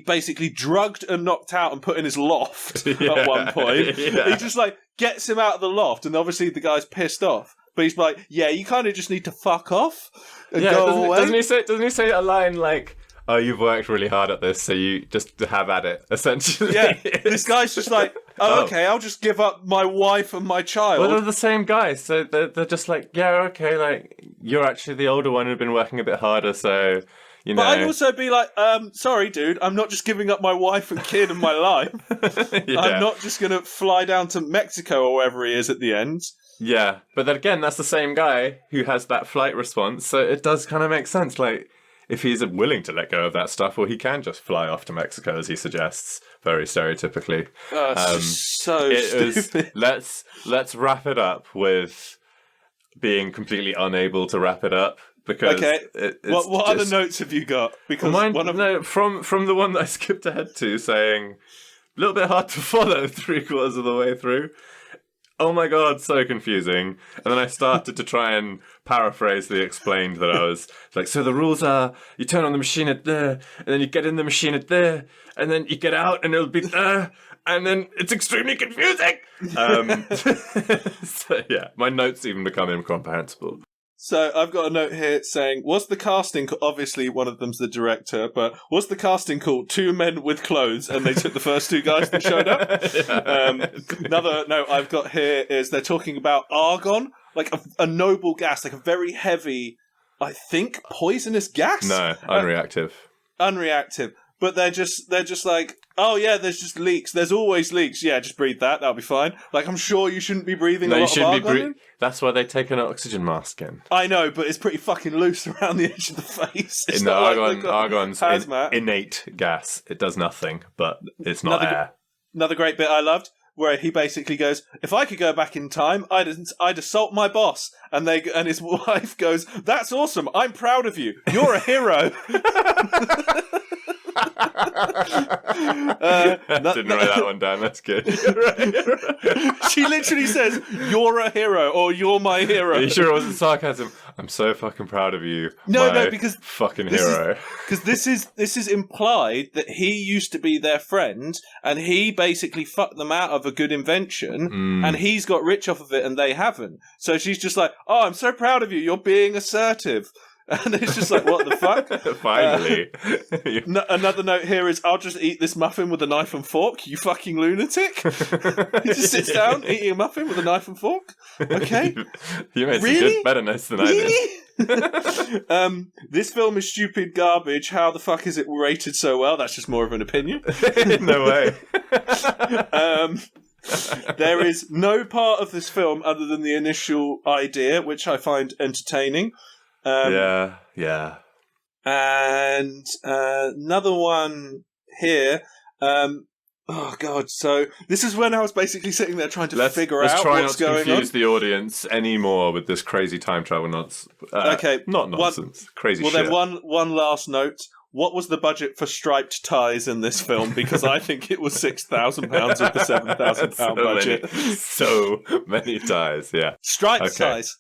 basically drugged and knocked out and put in his loft at one point. Yeah. He just like gets him out of the loft, and obviously the guy's pissed off. But he's like, "Yeah, you kind of just need to fuck off and go away." Doesn't he say a line like, "Oh, you've worked really hard at this, so you just have at it." Essentially, yeah. This guy's just like, "Oh, okay, I'll just give up my wife and my child." Well, they're the same guys, so they're just like, "Yeah, okay, like you're actually the older one who'd been working a bit harder, so." You know. But I'd also be like, sorry, dude, I'm not just giving up my wife and kid and my life. Yeah. I'm not just going to fly down to Mexico or wherever he is at the end. Yeah, but then again, that's the same guy who has that flight response, so it does kind of make sense. Like, if he's willing to let go of that stuff, well, he can just fly off to Mexico, as he suggests, very stereotypically. So stupid. Let's wrap it up with being completely unable to wrap it up. Because what other notes have you got? Because from the one that I skipped ahead to, saying a little bit hard to follow 3/4 of the way through. Oh my god, so confusing. And then I started to try and paraphrase the explained that I was like, so the rules are you turn on the machine at there, and then you get in the machine at there, and then you get out and it'll be there, and then it's extremely confusing. So yeah, my notes even become incomprehensible. So I've got a note here saying, was the casting, obviously one of them's the director, but was the casting called Two Men with Clothes, and they took the first two guys that showed up? Another note I've got here is they're talking about argon, like a noble gas, like a very heavy, I think, poisonous gas? No, unreactive. Unreactive. But they're just like, oh yeah, there's just leaks. There's always leaks. Yeah, just breathe that. That'll be fine. Like, I'm sure you shouldn't be breathing a lot of argon in. That's why they take an oxygen mask in. I know, but it's pretty fucking loose around the edge of the face. It's argon's innate gas. It does nothing, but it's not air. Another great bit I loved, where he basically goes, if I could go back in time, I'd assault my boss. And his wife goes, that's awesome. I'm proud of you. You're a hero. Didn't write that one down. That's good. She literally says, "You're a hero," or "You're my hero." Are you sure it wasn't sarcasm? I'm so fucking proud of you. No, because fucking hero. Because this is implied that he used to be their friend, and he basically fucked them out of a good invention, and he's got rich off of it, and they haven't. So she's just like, "Oh, I'm so proud of you. You're being assertive." And it's just like, what the fuck? Finally. Another note here is, I'll just eat this muffin with a knife and fork, you fucking lunatic. He just sits down, eating a muffin with a knife and fork. Okay. You made some good, better notes than I did. This film is stupid garbage. How the fuck is it rated so well? That's just more of an opinion. No way. There is no part of this film other than the initial idea, which I find entertaining. Yeah. And another one here. Oh God! So this is when I was basically sitting there trying to figure out what's going on. Let's try not to confuse the audience anymore with this crazy time travel nonsense. Not nonsense. Crazy shit. Well, then one last note. What was the budget for striped ties in this film? Because I think it was £6,000 of the £7,000 budget. So many ties, yeah. Striped ties.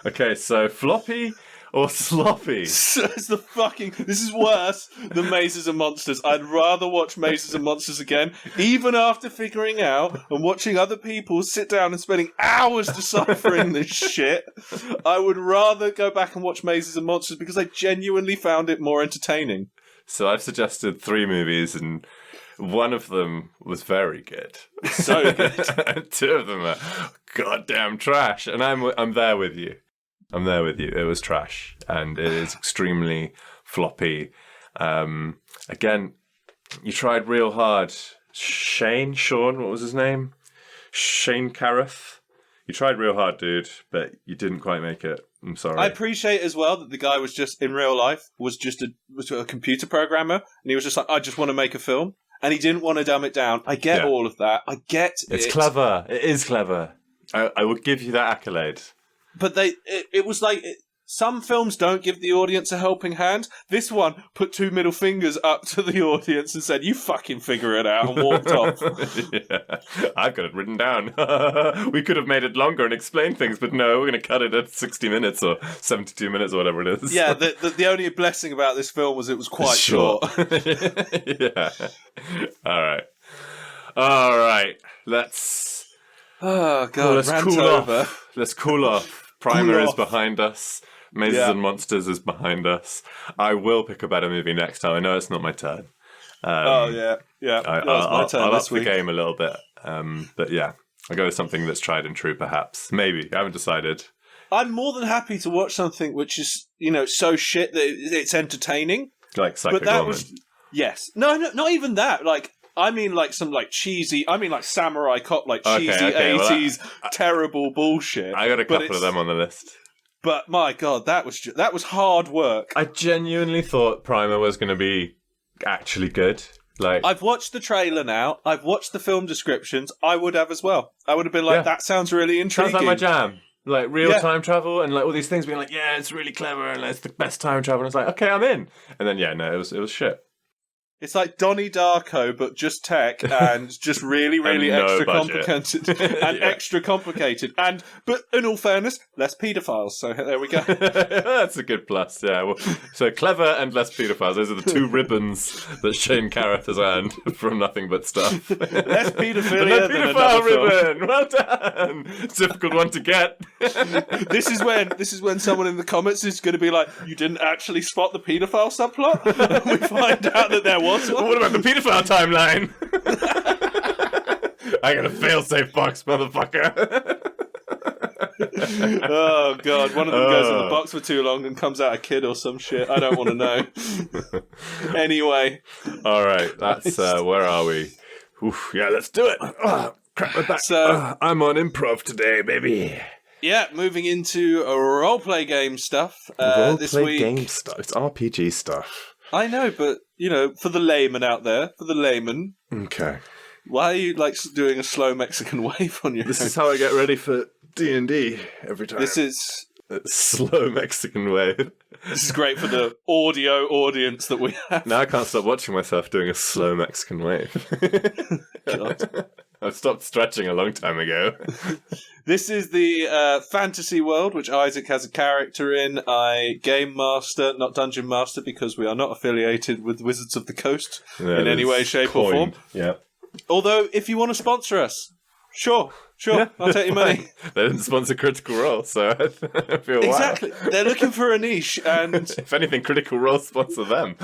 Okay, so floppy or sloppy? This is worse than Mazes and Monsters. I'd rather watch Mazes and Monsters again, even after figuring out and watching other people sit down and spending hours deciphering this shit. I would rather go back and watch Mazes and Monsters because I genuinely found it more entertaining. So I've suggested 3 movies, and one of them was very good. So good. 2 of them are goddamn trash, and I'm there with you. I'm there with you. It was trash, and it is extremely floppy. Again, you tried real hard. Sean, what was his name? Shane Carruth. You tried real hard, dude, but you didn't quite make it. I'm sorry. I appreciate as well that the guy was just, in real life, was a computer programmer, and he was just like, I just want to make a film, and he didn't want to dumb it down. I get all of that. I get it. It's clever. It is clever. I would give you that accolade. But it was like... Some films don't give the audience a helping hand. This one put 2 middle fingers up to the audience and said, you fucking figure it out, and walked off. Yeah. I've got it written down. We could have made it longer and explained things, but no, we're going to cut it at 60 minutes or 72 minutes or whatever it is. Yeah, the only blessing about this film was it was quite short. Yeah. All right. Let's... Oh, God, let's cool off. Let's cool off. Primer is behind us. Mazes and Monsters is behind us. I will pick a better movie next time. I know it's not my turn. I'll up the game a little bit. But yeah, I'll go with something that's tried and true, perhaps. Maybe. I haven't decided. I'm more than happy to watch something which is, so shit that it's entertaining. Like Psycho Gorman. Yes. No, not even that. Like, I mean, like some cheesy. I mean, like Samurai Cop, cheesy 80s terrible bullshit. I got a couple of them on the list. But my God, that was hard work. I genuinely thought Primer was going to be actually good. I've watched the trailer now. I've watched the film descriptions. I would have as well. I would have been like, that sounds really intriguing. Sounds like my jam. Like real time travel and like all these things being like, yeah, it's really clever and it's the best time travel. And it's like, okay, I'm in. And then it was shit. It's like Donnie Darko, but just tech and just really, really extra complicated and extra complicated. But in all fairness, less paedophiles. So there we go. That's a good plus. Yeah. Well, so clever and less paedophiles. Those are the 2 ribbons that Shane Carruth has earned from Nothing But Stuff. Less paedophilia than another ribbon. film. Well done. It's a difficult one to get. This is when someone in the comments is going to be like, "You didn't actually spot the paedophile subplot." And we find out that there was. What about the paedophile timeline? I got a fail-safe box, motherfucker. Oh, God. One of them goes in the box for too long and comes out a kid or some shit. I don't want to know. Anyway. All right. That's, where are we? Oof, yeah, let's do it. Crap my back. So, I'm on improv today, baby. Yeah, moving into a roleplay game stuff. This week. Game stuff. It's RPG stuff. I know, but, for the layman out there, Okay. Why are you, doing a slow Mexican wave on your This is how I get ready for D&D every time. This is... Slow Mexican wave. This is great for the audio audience that we have. Now I can't stop watching myself doing a slow Mexican wave. God. I've stopped stretching a long time ago. This is the fantasy world, which Isaac has a character in. I game master, not dungeon master, because we are not affiliated with Wizards of the Coast in any way, shape, or form. Yeah. Although, if you want to sponsor us, sure, yeah, I'll take your money. They didn't sponsor Critical Role, so I feel exactly. They're looking for a niche, and if anything, Critical Role sponsor them.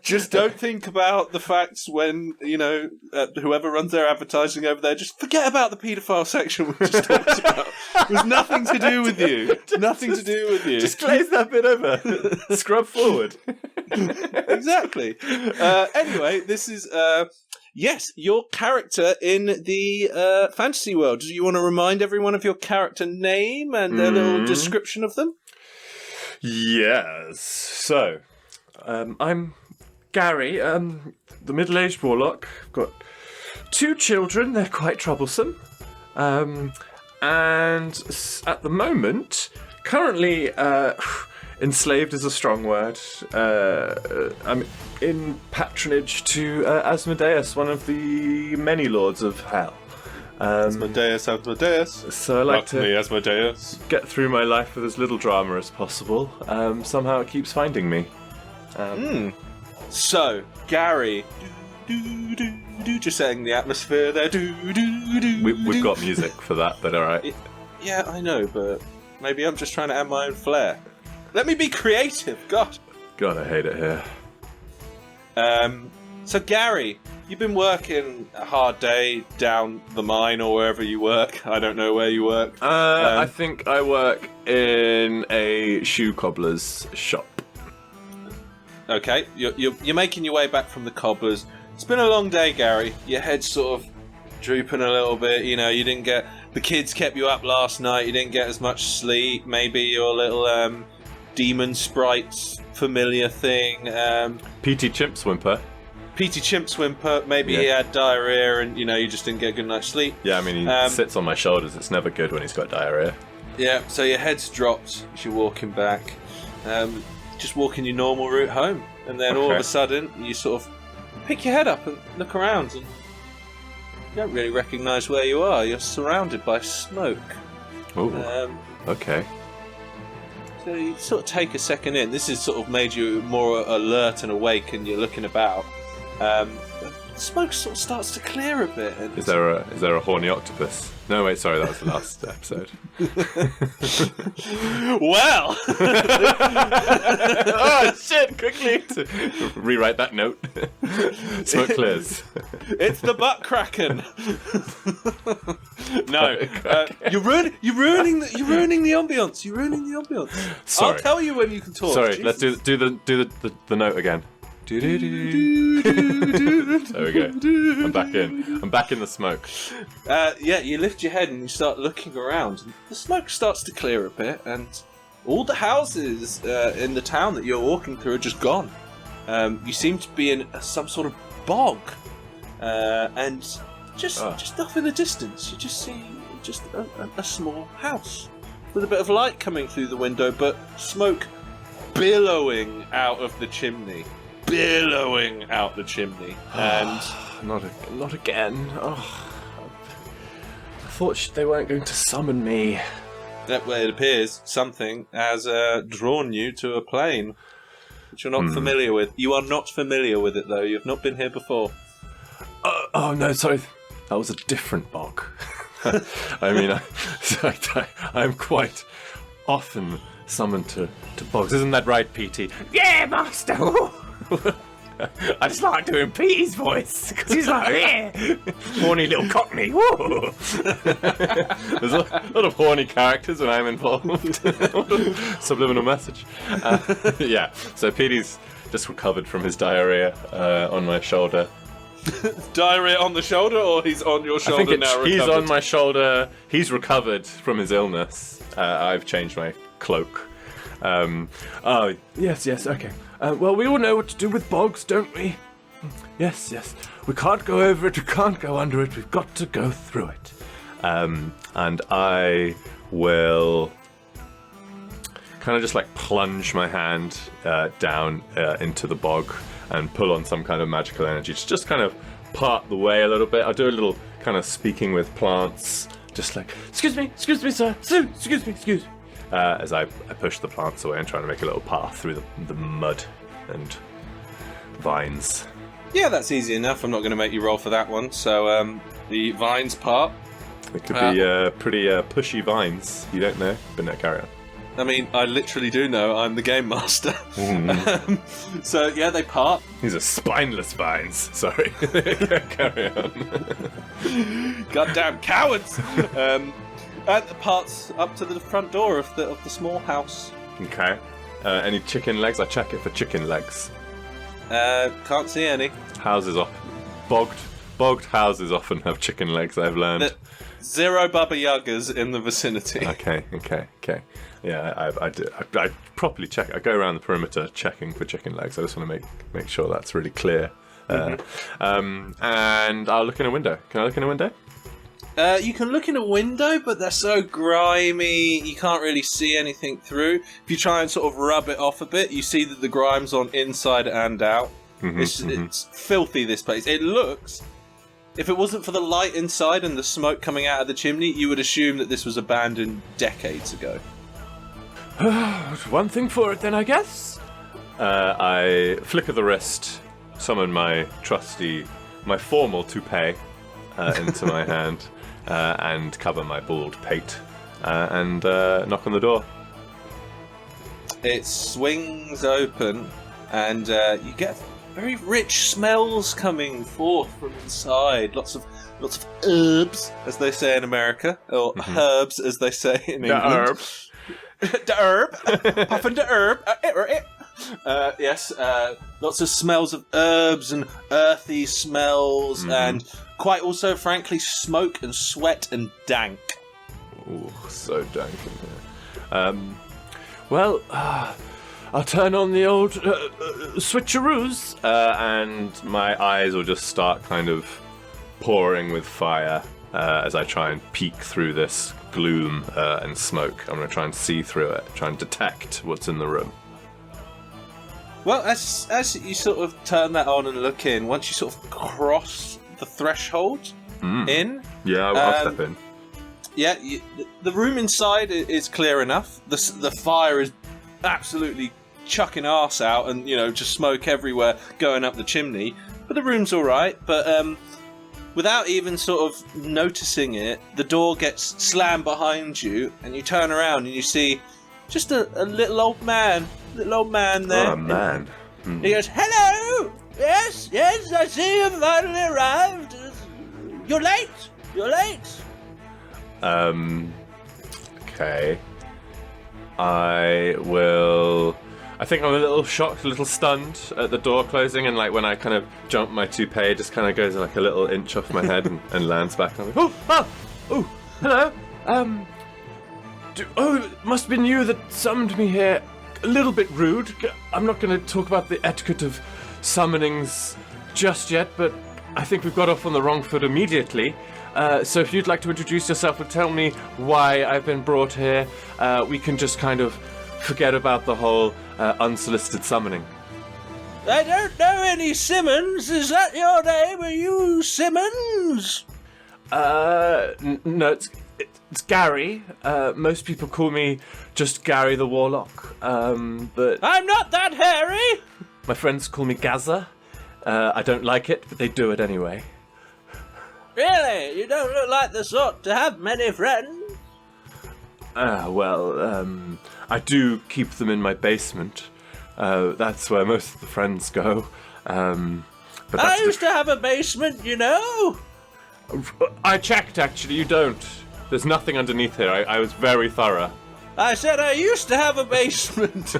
Just don't think about the facts when whoever runs their advertising over there. Just forget about the paedophile section we just talked about. It was nothing to do with you. Nothing to do with you. Just glaze that bit over. Scrub forward. Exactly. Anyway, this is. yes, your character in the fantasy world. Do you want to remind everyone of your character name and a little description of them? Yes. So, I'm Gary, the middle-aged warlock. I've got 2 children. They're quite troublesome. And at the moment, currently... enslaved is a strong word. I'm in patronage to Asmodeus, one of the many lords of hell. Asmodeus. So I like to Asmodeus. get through my life with as little drama as possible. Somehow it keeps finding me. So, Gary, just setting the atmosphere there. We've got music for that, but all right. Yeah, I know, but maybe I'm just trying to add my own flair. Let me be creative, God. God, I hate it here. So Gary, you've been working a hard day down the mine or wherever you work. I don't know where you work. I think I work in a shoe cobbler's shop. Okay, you're making your way back from the cobblers. It's been a long day, Gary. Your head's sort of drooping a little bit. You know, you didn't get... The kids kept you up last night. You didn't get as much sleep. Maybe your little... demon sprites familiar thing. PT Chimps Whimper. PT Chimps Whimper. Maybe he had diarrhea and you just didn't get a good night's sleep. Yeah, I mean he sits on my shoulders. It's never good when he's got diarrhea. Yeah, so your head's dropped as you're walking back. Just walking your normal route home, and then all of a sudden you sort of pick your head up and look around, and you don't really recognise where you are. You're surrounded by smoke. Ooh. Okay. So you sort of take a second in. This has sort of made you more alert and awake, and you're looking about. The smoke sort of starts to clear a bit. And is there a horny octopus? No, wait, sorry, that was the last episode. Well! Oh, shit, quickly! Rewrite that note. Smoke clears. It's the butt kraken. No, you're ruining the ambience. You're ruining the ambience. Sorry. I'll tell you when you can talk. Sorry, Jesus. let's do the note again. There we go. I'm back in the smoke. You lift your head and you start looking around. And the smoke starts to clear a bit, and all the houses in the town that you're walking through are just gone. You seem to be in some sort of bog, and just off in the distance, you just see a small house with a bit of light coming through the window, but smoke billowing out of the chimney. And not again. Oh, I thought they weren't going to summon me. That way it appears something has drawn you to a plane which you're not familiar with. You are not familiar with it, though. You've not been here before. Oh no, sorry, that was a different bog. I mean, I'm quite often summoned to bogs. Isn't that right, PT? Yeah, master. I just like doing Pete's voice because he's like, yeah, horny little cockney. Whoa. There's a lot of horny characters when I'm involved. Subliminal message. Yeah, so Petey's just recovered from his diarrhea on my shoulder. Diarrhea on the shoulder, or he's on your shoulder I think now? He's on my shoulder. He's recovered from his illness. I've changed my cloak. Oh, yes, okay. Well, we all know what to do with bogs, don't we? Yes. We can't go over it, we can't go under it, we've got to go through it. And I will kind of just like plunge my hand down into the bog and pull on some kind of magical energy to just kind of part the way a little bit. I'll do a little kind of speaking with plants, just like, excuse me, sir, excuse me. As I push the plants away and try to make a little path through the mud and vines. Yeah, that's easy enough. I'm not going to make you roll for that one. So the vines part. It could be pretty pushy vines. You don't know, but no, carry on. I mean, I literally do know. I'm the game master. So yeah, they part. These are spineless vines. Sorry. Carry on. Goddamn cowards! And the parts up to the front door of the small house. Okay. Any chicken legs? I check it for chicken legs. Can't see any. Houses are bogged Bogged houses often have chicken legs, I've learned. Zero Baba Yagas in the vicinity. Okay. Yeah, I properly check. I go around the perimeter checking for chicken legs. I just want to make sure that's really clear. And I'll look in a window. Can I look in a window? You can look in a window, but they're so grimy, you can't really see anything through. If you try and sort of rub it off a bit, you see that the grime's on inside and out. It's filthy, this place. It looks... If it wasn't for the light inside and the smoke coming out of the chimney, you would assume that this was abandoned decades ago. One thing for it then, I guess. I flicker the wrist, summon my formal toupee into my hand, and cover my bald pate, and knock on the door. It swings open, and you get very rich smells coming forth from inside. Lots of herbs, as they say in America, or herbs, as they say in England. The herbs. The herb, puffing the herb. Yes, lots of smells of herbs and earthy smells, and quite also, frankly, smoke and sweat and dank. Ooh, so dank in here. Well, I'll turn on the old switcheroos, and my eyes will just start kind of pouring with fire as I try and peek through this gloom and smoke. I'm going to try and see through it, try and detect what's in the room. Well, as you sort of turn that on and look in, once you sort of cross the threshold in... Yeah, I'll step in. Yeah, the room inside is clear enough. The fire is absolutely chucking arse out, and just smoke everywhere going up the chimney. But the room's all right. But without even sort of noticing it, the door gets slammed behind you, and you turn around and you see just a little old man there. Oh man! He goes, "Hello! Yes, I see you finally arrived. You're late. Okay. I think I'm a little shocked, a little stunned at the door closing, and like when I kind of jump, my toupee just kind of goes like a little inch off my head and lands back. And I'm like, oh, hello. It must have been you that summoned me here. A little bit rude. I'm not going to talk about the etiquette of summonings just yet, but I think we've got off on the wrong foot immediately. So if you'd like to introduce yourself and tell me why I've been brought here, we can just kind of forget about the whole unsolicited summoning. I don't know any Simmons. Is that your name? Are you Simmons? No, it's Gary. Most people call me just Gary the Warlock. But I'm not that hairy. My friends call me Gaza. I don't like it, but they do it anyway. Really? You don't look like the sort to have many friends. I do keep them in my basement. That's where most of the friends go. But I used to have a basement, I checked, actually. You don't. There's nothing underneath here. I was very thorough. I said I used to have a basement.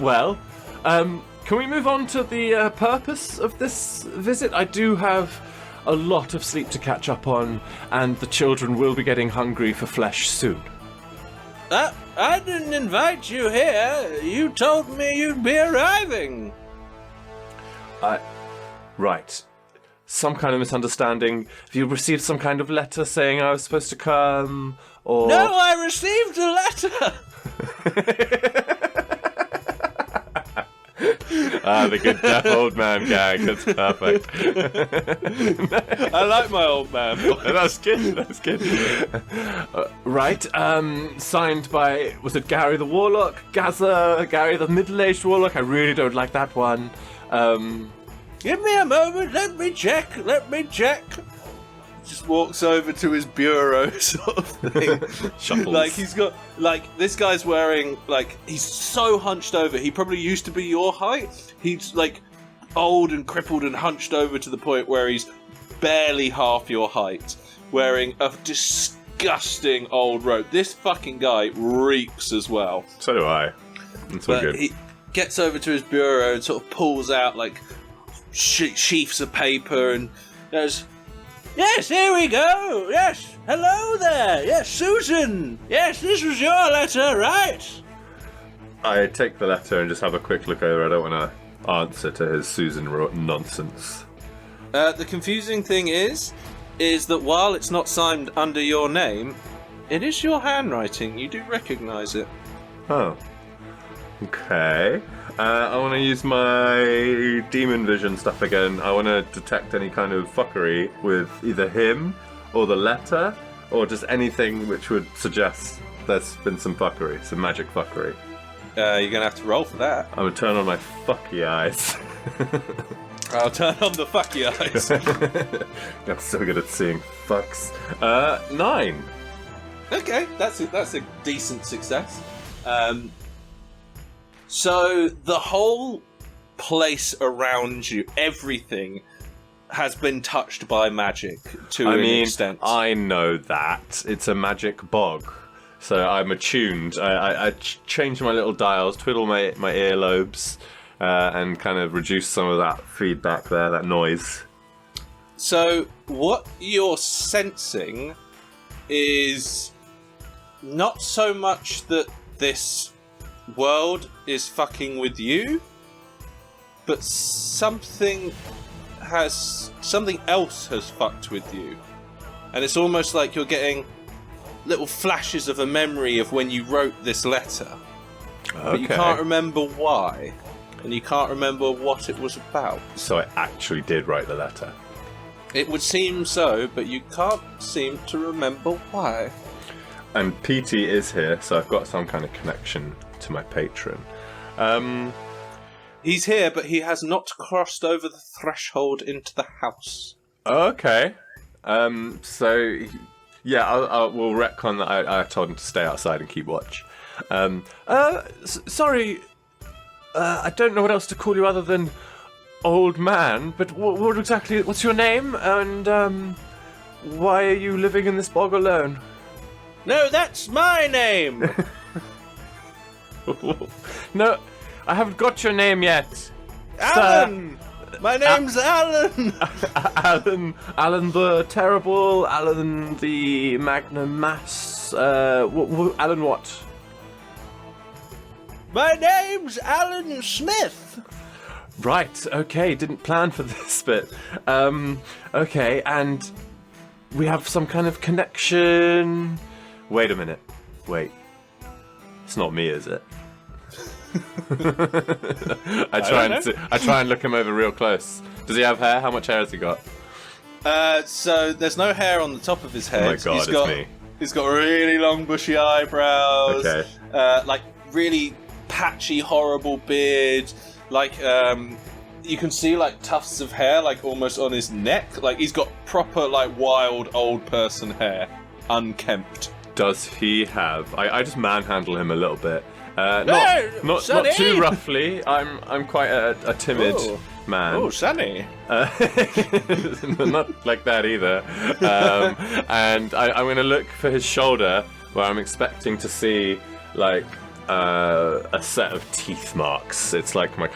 Well, can we move on to the purpose of this visit? I do have a lot of sleep to catch up on, and the children will be getting hungry for flesh soon. I didn't invite you here. You told me you'd be arriving. Right. Some kind of misunderstanding. Have you received some kind of letter saying I was supposed to come, or... No, I received a letter. The good deaf old man gag. That's perfect. I like my old man. That's good. Right. Signed by, was it Gary the Warlock? Gaza? Gary the middle-aged Warlock? I really don't like that one. Give me a moment. Let me check. Just walks over to his bureau, sort of thing. Shuffles. Like he's got, this guy's wearing, he's so hunched over. He probably used to be your height. He's old and crippled and hunched over to the point where he's barely half your height, wearing a disgusting old robe. This fucking guy reeks as well. So do I. It's all good. He gets over to his bureau and sort of pulls out sheafs of paper and goes, "Yes, here we go. Yes, hello there. Yes, Susan. Yes, this was your letter, right?" I take the letter and just have a quick look over. I don't want to answer to his Susan nonsense. The confusing thing is that while it's not signed under your name, it is your handwriting. You do recognise it. Oh. Okay. I want to use my demon vision stuff again. I want to detect any kind of fuckery with either him or the letter, or just anything which would suggest there's been some fuckery, some magic fuckery. You're going to have to roll for that. I'm going to turn on my fucky eyes. I'll turn on the fucky eyes. I'm so good at seeing fucks. 9. Okay, that's a decent success. So the whole place around you, everything, has been touched by magic to an extent. I know that. It's a magic bog. So I'm attuned. I change my little dials, twiddle my earlobes, and kind of reduce some of that feedback there, that noise. So what you're sensing is not so much that this world is fucking with you, but something else has fucked with you, and it's almost like you're getting little flashes of a memory of when you wrote this letter, but you can't remember why, and you can't remember what it was about. So I actually did write the letter. It would seem so, but you can't seem to remember why. And PT is here, so I've got some kind of connection to my patron. He's here, but he has not crossed over the threshold into the house. Okay. So, yeah, we'll retcon that I told him to stay outside and keep watch. Sorry, I don't know what else to call you other than old man, but what's your name, and why are you living in this bog alone? No, that's my name! No, I haven't got your name yet. Alan! My name's Alan! Alan the Terrible, Alan the Magnum Mass, Alan what? My name's Alan Smith! Right, okay, didn't plan for this bit. Okay, and we have some kind of connection. Wait a minute. Wait. It's not me, is it? I try and look him over real close. Does he have hair? How much hair has he got? So there's no hair on the top of his head. Oh my god, it's me. He's got really long bushy eyebrows. Okay. Like really patchy, horrible beard. Like you can see like tufts of hair like almost on his neck. Like he's got proper like wild old person hair, unkempt. Does he have? I just manhandle him a little bit. Not too roughly. I'm quite a timid man. Oh, Sonny. Not like that either. And I'm going to look for his shoulder, where I'm expecting to see like a set of teeth marks. It's like my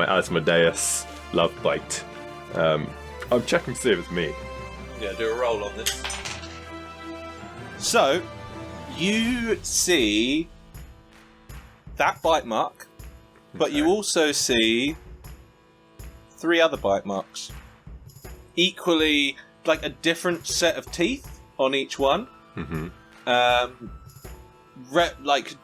Asmodeus love bite. I'm checking to see if it's me. Yeah, do a roll on this. So, you see that bite mark, but you also see 3 other bite marks. Equally, like a different set of teeth on each one. Mm-hmm. Like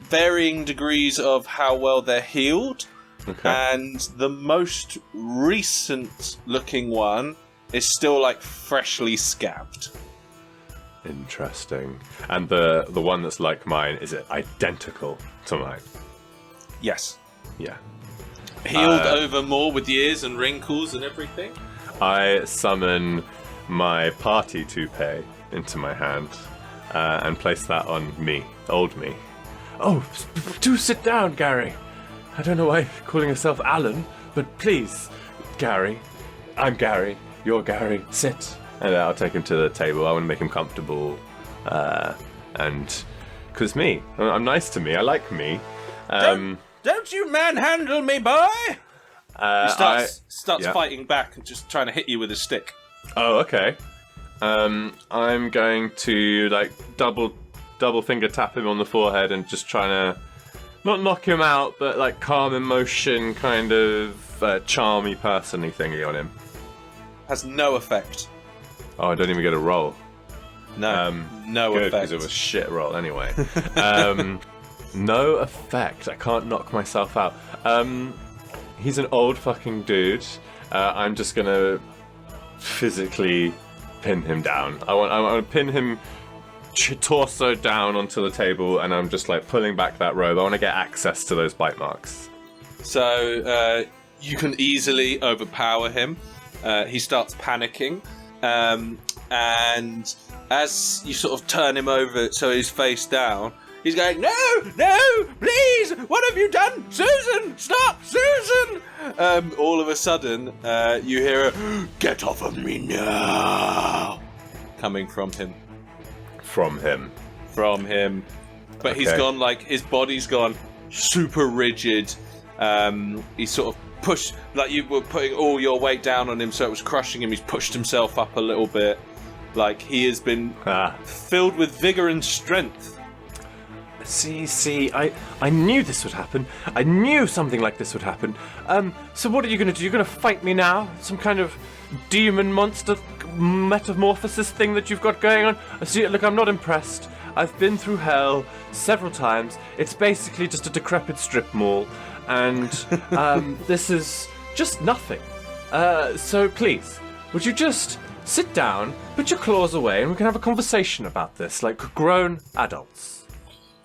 varying degrees of how well they're healed. Okay. And the most recent looking one is still like freshly scabbed. Interesting. And the one that's like mine, is it identical to mine? Yes. Yeah. Healed over more with years and wrinkles and everything. I summon my party toupee into my hand and place that on me, old me. Oh, do sit down, Gary. I don't know why you're calling yourself Alan, but please, Gary. I'm Gary. You're Gary. Sit. And I'll take him to the table. I want to make him comfortable. And... because me. I'm nice to me. I like me. Don't you manhandle me, boy! He starts fighting back and just trying to hit you with his stick. Oh, okay. I'm going to like double finger tap him on the forehead and just trying to not knock him out, but like calm emotion, kind of charmy person-y thingy on him. Has no effect. Oh, I don't even get a roll. No, no good, effect. Because it was a shit roll anyway. No effect. I can't knock myself out. He's an old fucking dude. I'm just gonna physically pin him down. I want to pin him torso down onto the table, and I'm just like pulling back that robe. I want to get access to those bite marks. So you can easily overpower him. He starts panicking, and as you sort of turn him over so he's face down, he's going, no, please, what have you done? Susan, stop, Susan! All of a sudden, you hear a, get off of me now, coming from him. From him. But okay. He's gone, like, his body's gone super rigid. He's sort of pushed, like you were putting all your weight down on him, so it was crushing him. He's pushed himself up a little bit. Like, he has been filled with vigor and strength. See, I knew this would happen. I knew something like this would happen. So what are you going to do? You're going to fight me now? Some kind of demon monster metamorphosis thing that you've got going on? See, look, I'm not impressed. I've been through hell several times. It's basically just a decrepit strip mall. And this is just nothing. So please, would you just sit down, put your claws away, and we can have a conversation about this like grown adults.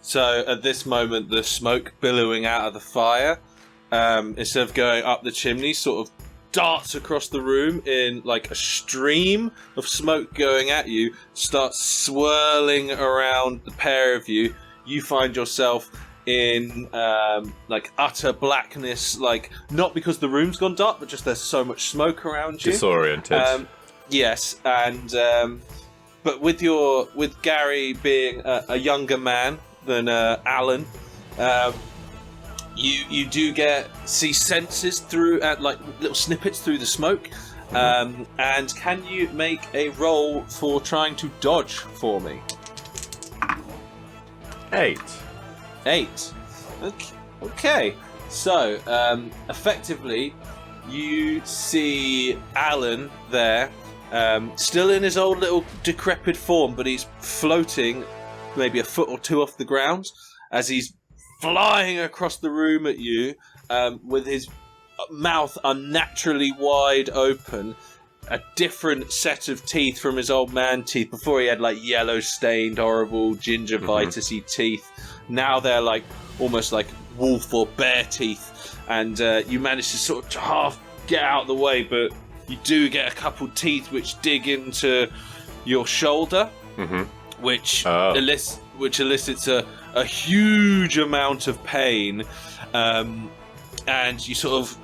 So at this moment, the smoke billowing out of the fire, instead of going up the chimney, sort of darts across the room in like a stream of smoke going at you, starts swirling around the pair of you. You find yourself in like utter blackness, like not because the room's gone dark, but just there's so much smoke around you. Disoriented. Yes, and but with Gary being a younger man than Alan, you do see senses through at like little snippets through the smoke. And can you make a roll for trying to dodge for me? 8. Okay. So effectively, you see Alan there, still in his old little decrepit form, but he's floating maybe a foot or two off the ground as he's flying across the room at you, with his mouth unnaturally wide open, a different set of teeth from his old man teeth. Before he had like yellow stained horrible gingivitis-y teeth. Now they're like almost like wolf or bear teeth, and you manage to sort of half get out of the way, but you do get a couple teeth which dig into your shoulder, which elicits a huge amount of pain, and you sort of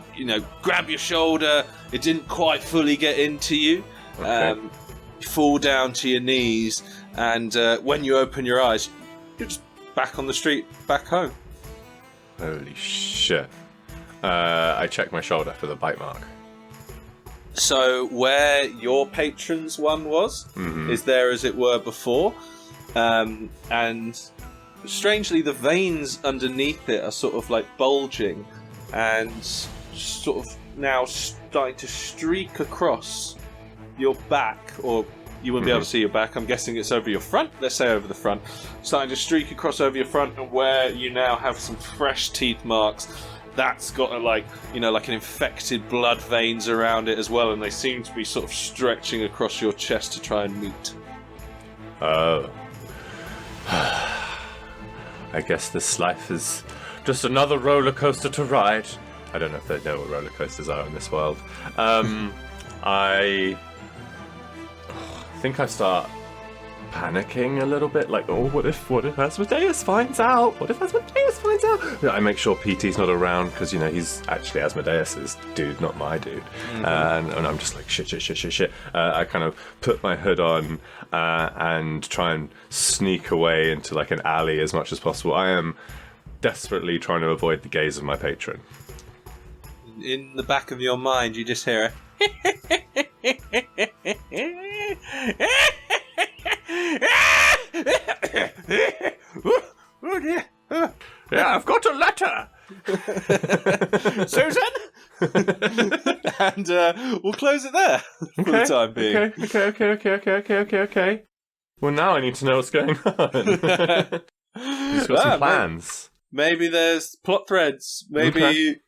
grab your shoulder. It didn't quite fully get into you. You fall down to your knees, and when you open your eyes, you're just back on the street, back home. Holy shit. I check my shoulder for the bite mark. So where your patron's one was, is there as it were before, and strangely the veins underneath it are sort of like bulging and sort of now starting to streak across your back, or you wouldn't be able to see your back. I'm guessing it's over your front. Let's say over the front. Starting to streak across over your front, and where you now have some fresh teeth marks, that's got like an infected blood veins around it as well, and they seem to be sort of stretching across your chest to try and meet. I guess this life is just another roller coaster to ride. I don't know if they know what roller coasters are in this world. I think I start panicking a little bit, like, oh, what if Asmodeus finds out? I make sure PT's not around, because he's actually Asmodeus's dude, not my dude. And I'm just like shit. I kind of put my hood on and try and sneak away into like an alley as much as possible. I am desperately trying to avoid the gaze of my patron. in the back of your mind, you just hear oh dear. Yeah, I've got a letter. Susan? And we'll close it there for the time being. Okay. Well, now I need to know what's going on. He's got some plans. Maybe there's plot threads. Maybe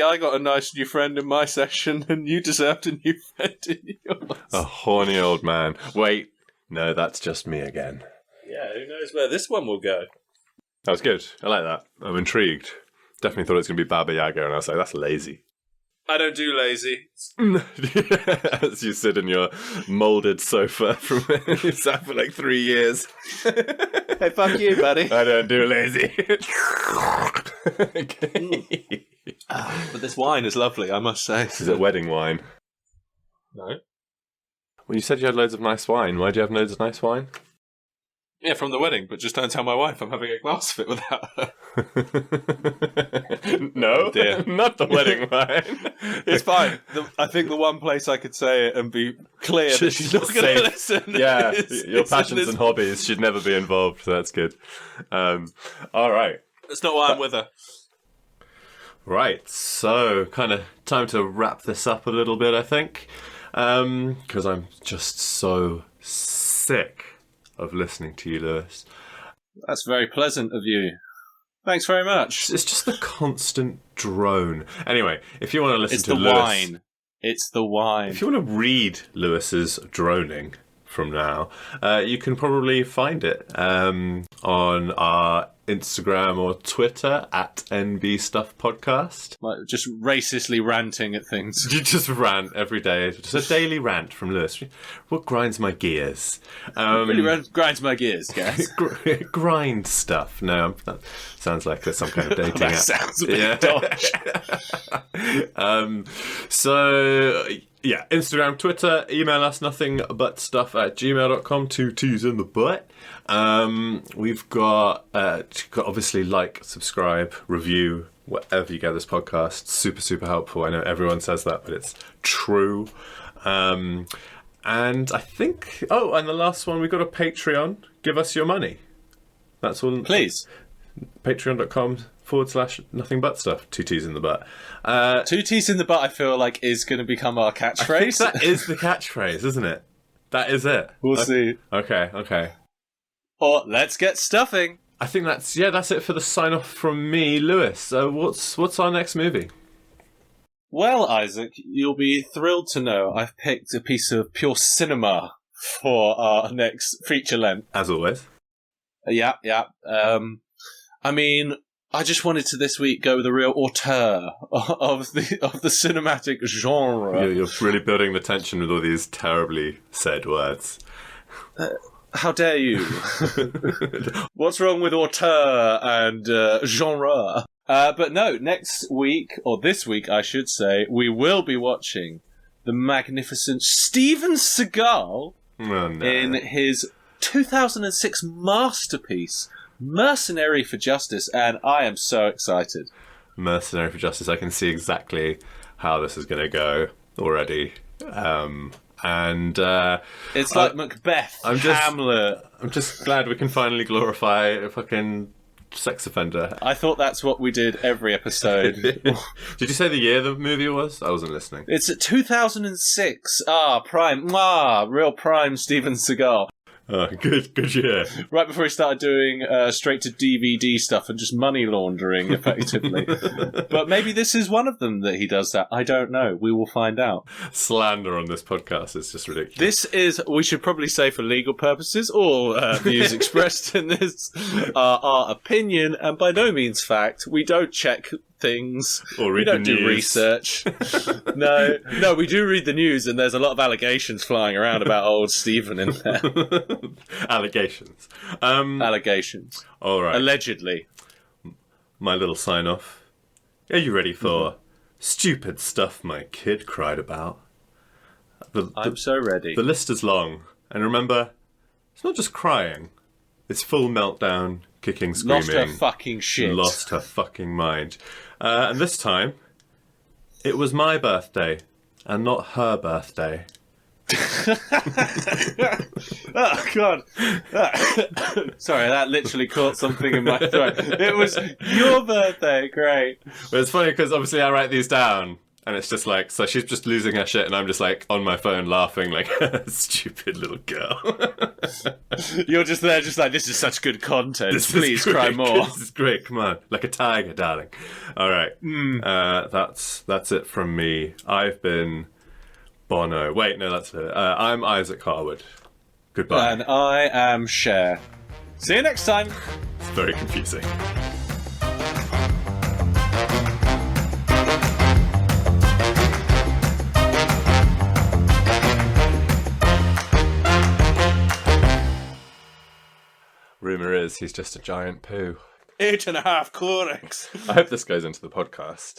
I got a nice new friend in my session and you deserved a new friend in yours. A horny old man. Wait, no, that's just me again. Yeah, who knows where this one will go. That was good. I like that. I'm intrigued. Definitely thought it was going to be Baba Yaga, and I was like, that's lazy. I don't do lazy. As you sit in your moulded sofa from where you sat for like 3 years. Hey, fuck you, buddy. I don't do lazy. Okay. But this wine is lovely, I must say. Is it wedding wine? No. Well, you said you had loads of nice wine. Why do you have loads of nice wine? Yeah, from the wedding, but just don't tell my wife I'm having a glass of it without her. No, dear. Not the wedding wine. It's fine. I think the one place I could say it and be clear that she's not going to listen. Yeah, your passions and hobbies should never be involved, so that's good. All right. That's not why I'm with her. Right, so kind of time to wrap this up a little bit, I think, because I'm just so sick of listening to you, Lewis. That's very pleasant of you. Thanks very much. It's just the constant drone. Anyway, if you want to listen to Lewis... wine. It's the wine. If you want to read Lewis's droning from now, you can probably find it on our Instagram or Twitter at NB Stuff Podcast. Like just racistly ranting at things. You just rant every day. Just a daily rant from Lewis. What grinds my gears? Really grinds my gears, guys. Grind stuff. No, that sounds like some kind of dating that app. Sounds a bit dodge. So, yeah, Instagram, Twitter, email us nothingbutstuff@gmail.com, 2 T's in the butt. We've got obviously like, subscribe, review, whatever you get this podcast. Super, super helpful. I know everyone says that, but it's true. And I think, and the last one, we've got a Patreon. Give us your money. That's all. Please. Patreon.com/nothingbutstuff. 2 T's in the butt. 2 T's in the butt, I feel like, is going to become our catchphrase. I think that is the catchphrase, isn't it? That is it. We'll see. Okay. Or let's get stuffing. I think that's it for the sign off from me, Lewis. So what's our next movie? Well, Isaac, you'll be thrilled to know I've picked a piece of pure cinema for our next feature length. As always. Yeah. I mean, I just wanted to this week go with a real auteur of the cinematic genre. You're really building the tension with all these terribly said words. How dare you? What's wrong with auteur and genre? But no, next week, or this week I should say, we will be watching the magnificent Steven Seagal in his 2006 masterpiece, Mercenary for Justice, and I am so excited. Mercenary for Justice, I can see exactly how this is going to go already. And it's like Macbeth, Hamlet. I'm just glad we can finally glorify a fucking sex offender. I thought that's what we did every episode. Did you say the year the movie was? I wasn't listening. It's 2006. Prime. Real prime Steven Seagal. Good year. Right before he started doing straight to DVD stuff and just money laundering, effectively. But maybe this is one of them that he does that. I don't know. We will find out. Slander on this podcast is just ridiculous. This is, we should probably say for legal purposes, all views expressed in this are our opinion and by no means fact. We don't check things. Or read we don't the do news. research. No, we do read the news, and there's a lot of allegations flying around about old Stephen in there. Allegations. Allegations. All right. Allegedly. My little sign off. Are you ready for stupid stuff my kid cried about? I'm so ready. The list is long, and remember, it's not just crying. It's full meltdown, kicking, screaming. Lost her fucking shit. Lost her fucking mind. And this time, It was my birthday, and not her birthday. Oh, God. Sorry, that literally caught something in my throat. It was your birthday. Great. But it's funny because obviously I write these down, and it's just like, so she's just losing her shit, and I'm just like on my phone laughing like, stupid little girl. You're just there, just like, this is such good content. Please cry great. more. This is great. Come on, like a tiger, darling. All right, that's it from me. I've been Bono. Wait, no, that's it. I'm Isaac Harwood. Goodbye. And I am Cher. See you next time. It's very confusing. Rumour is he's just a giant poo. 8.5 Clorox. I hope this goes into the podcast.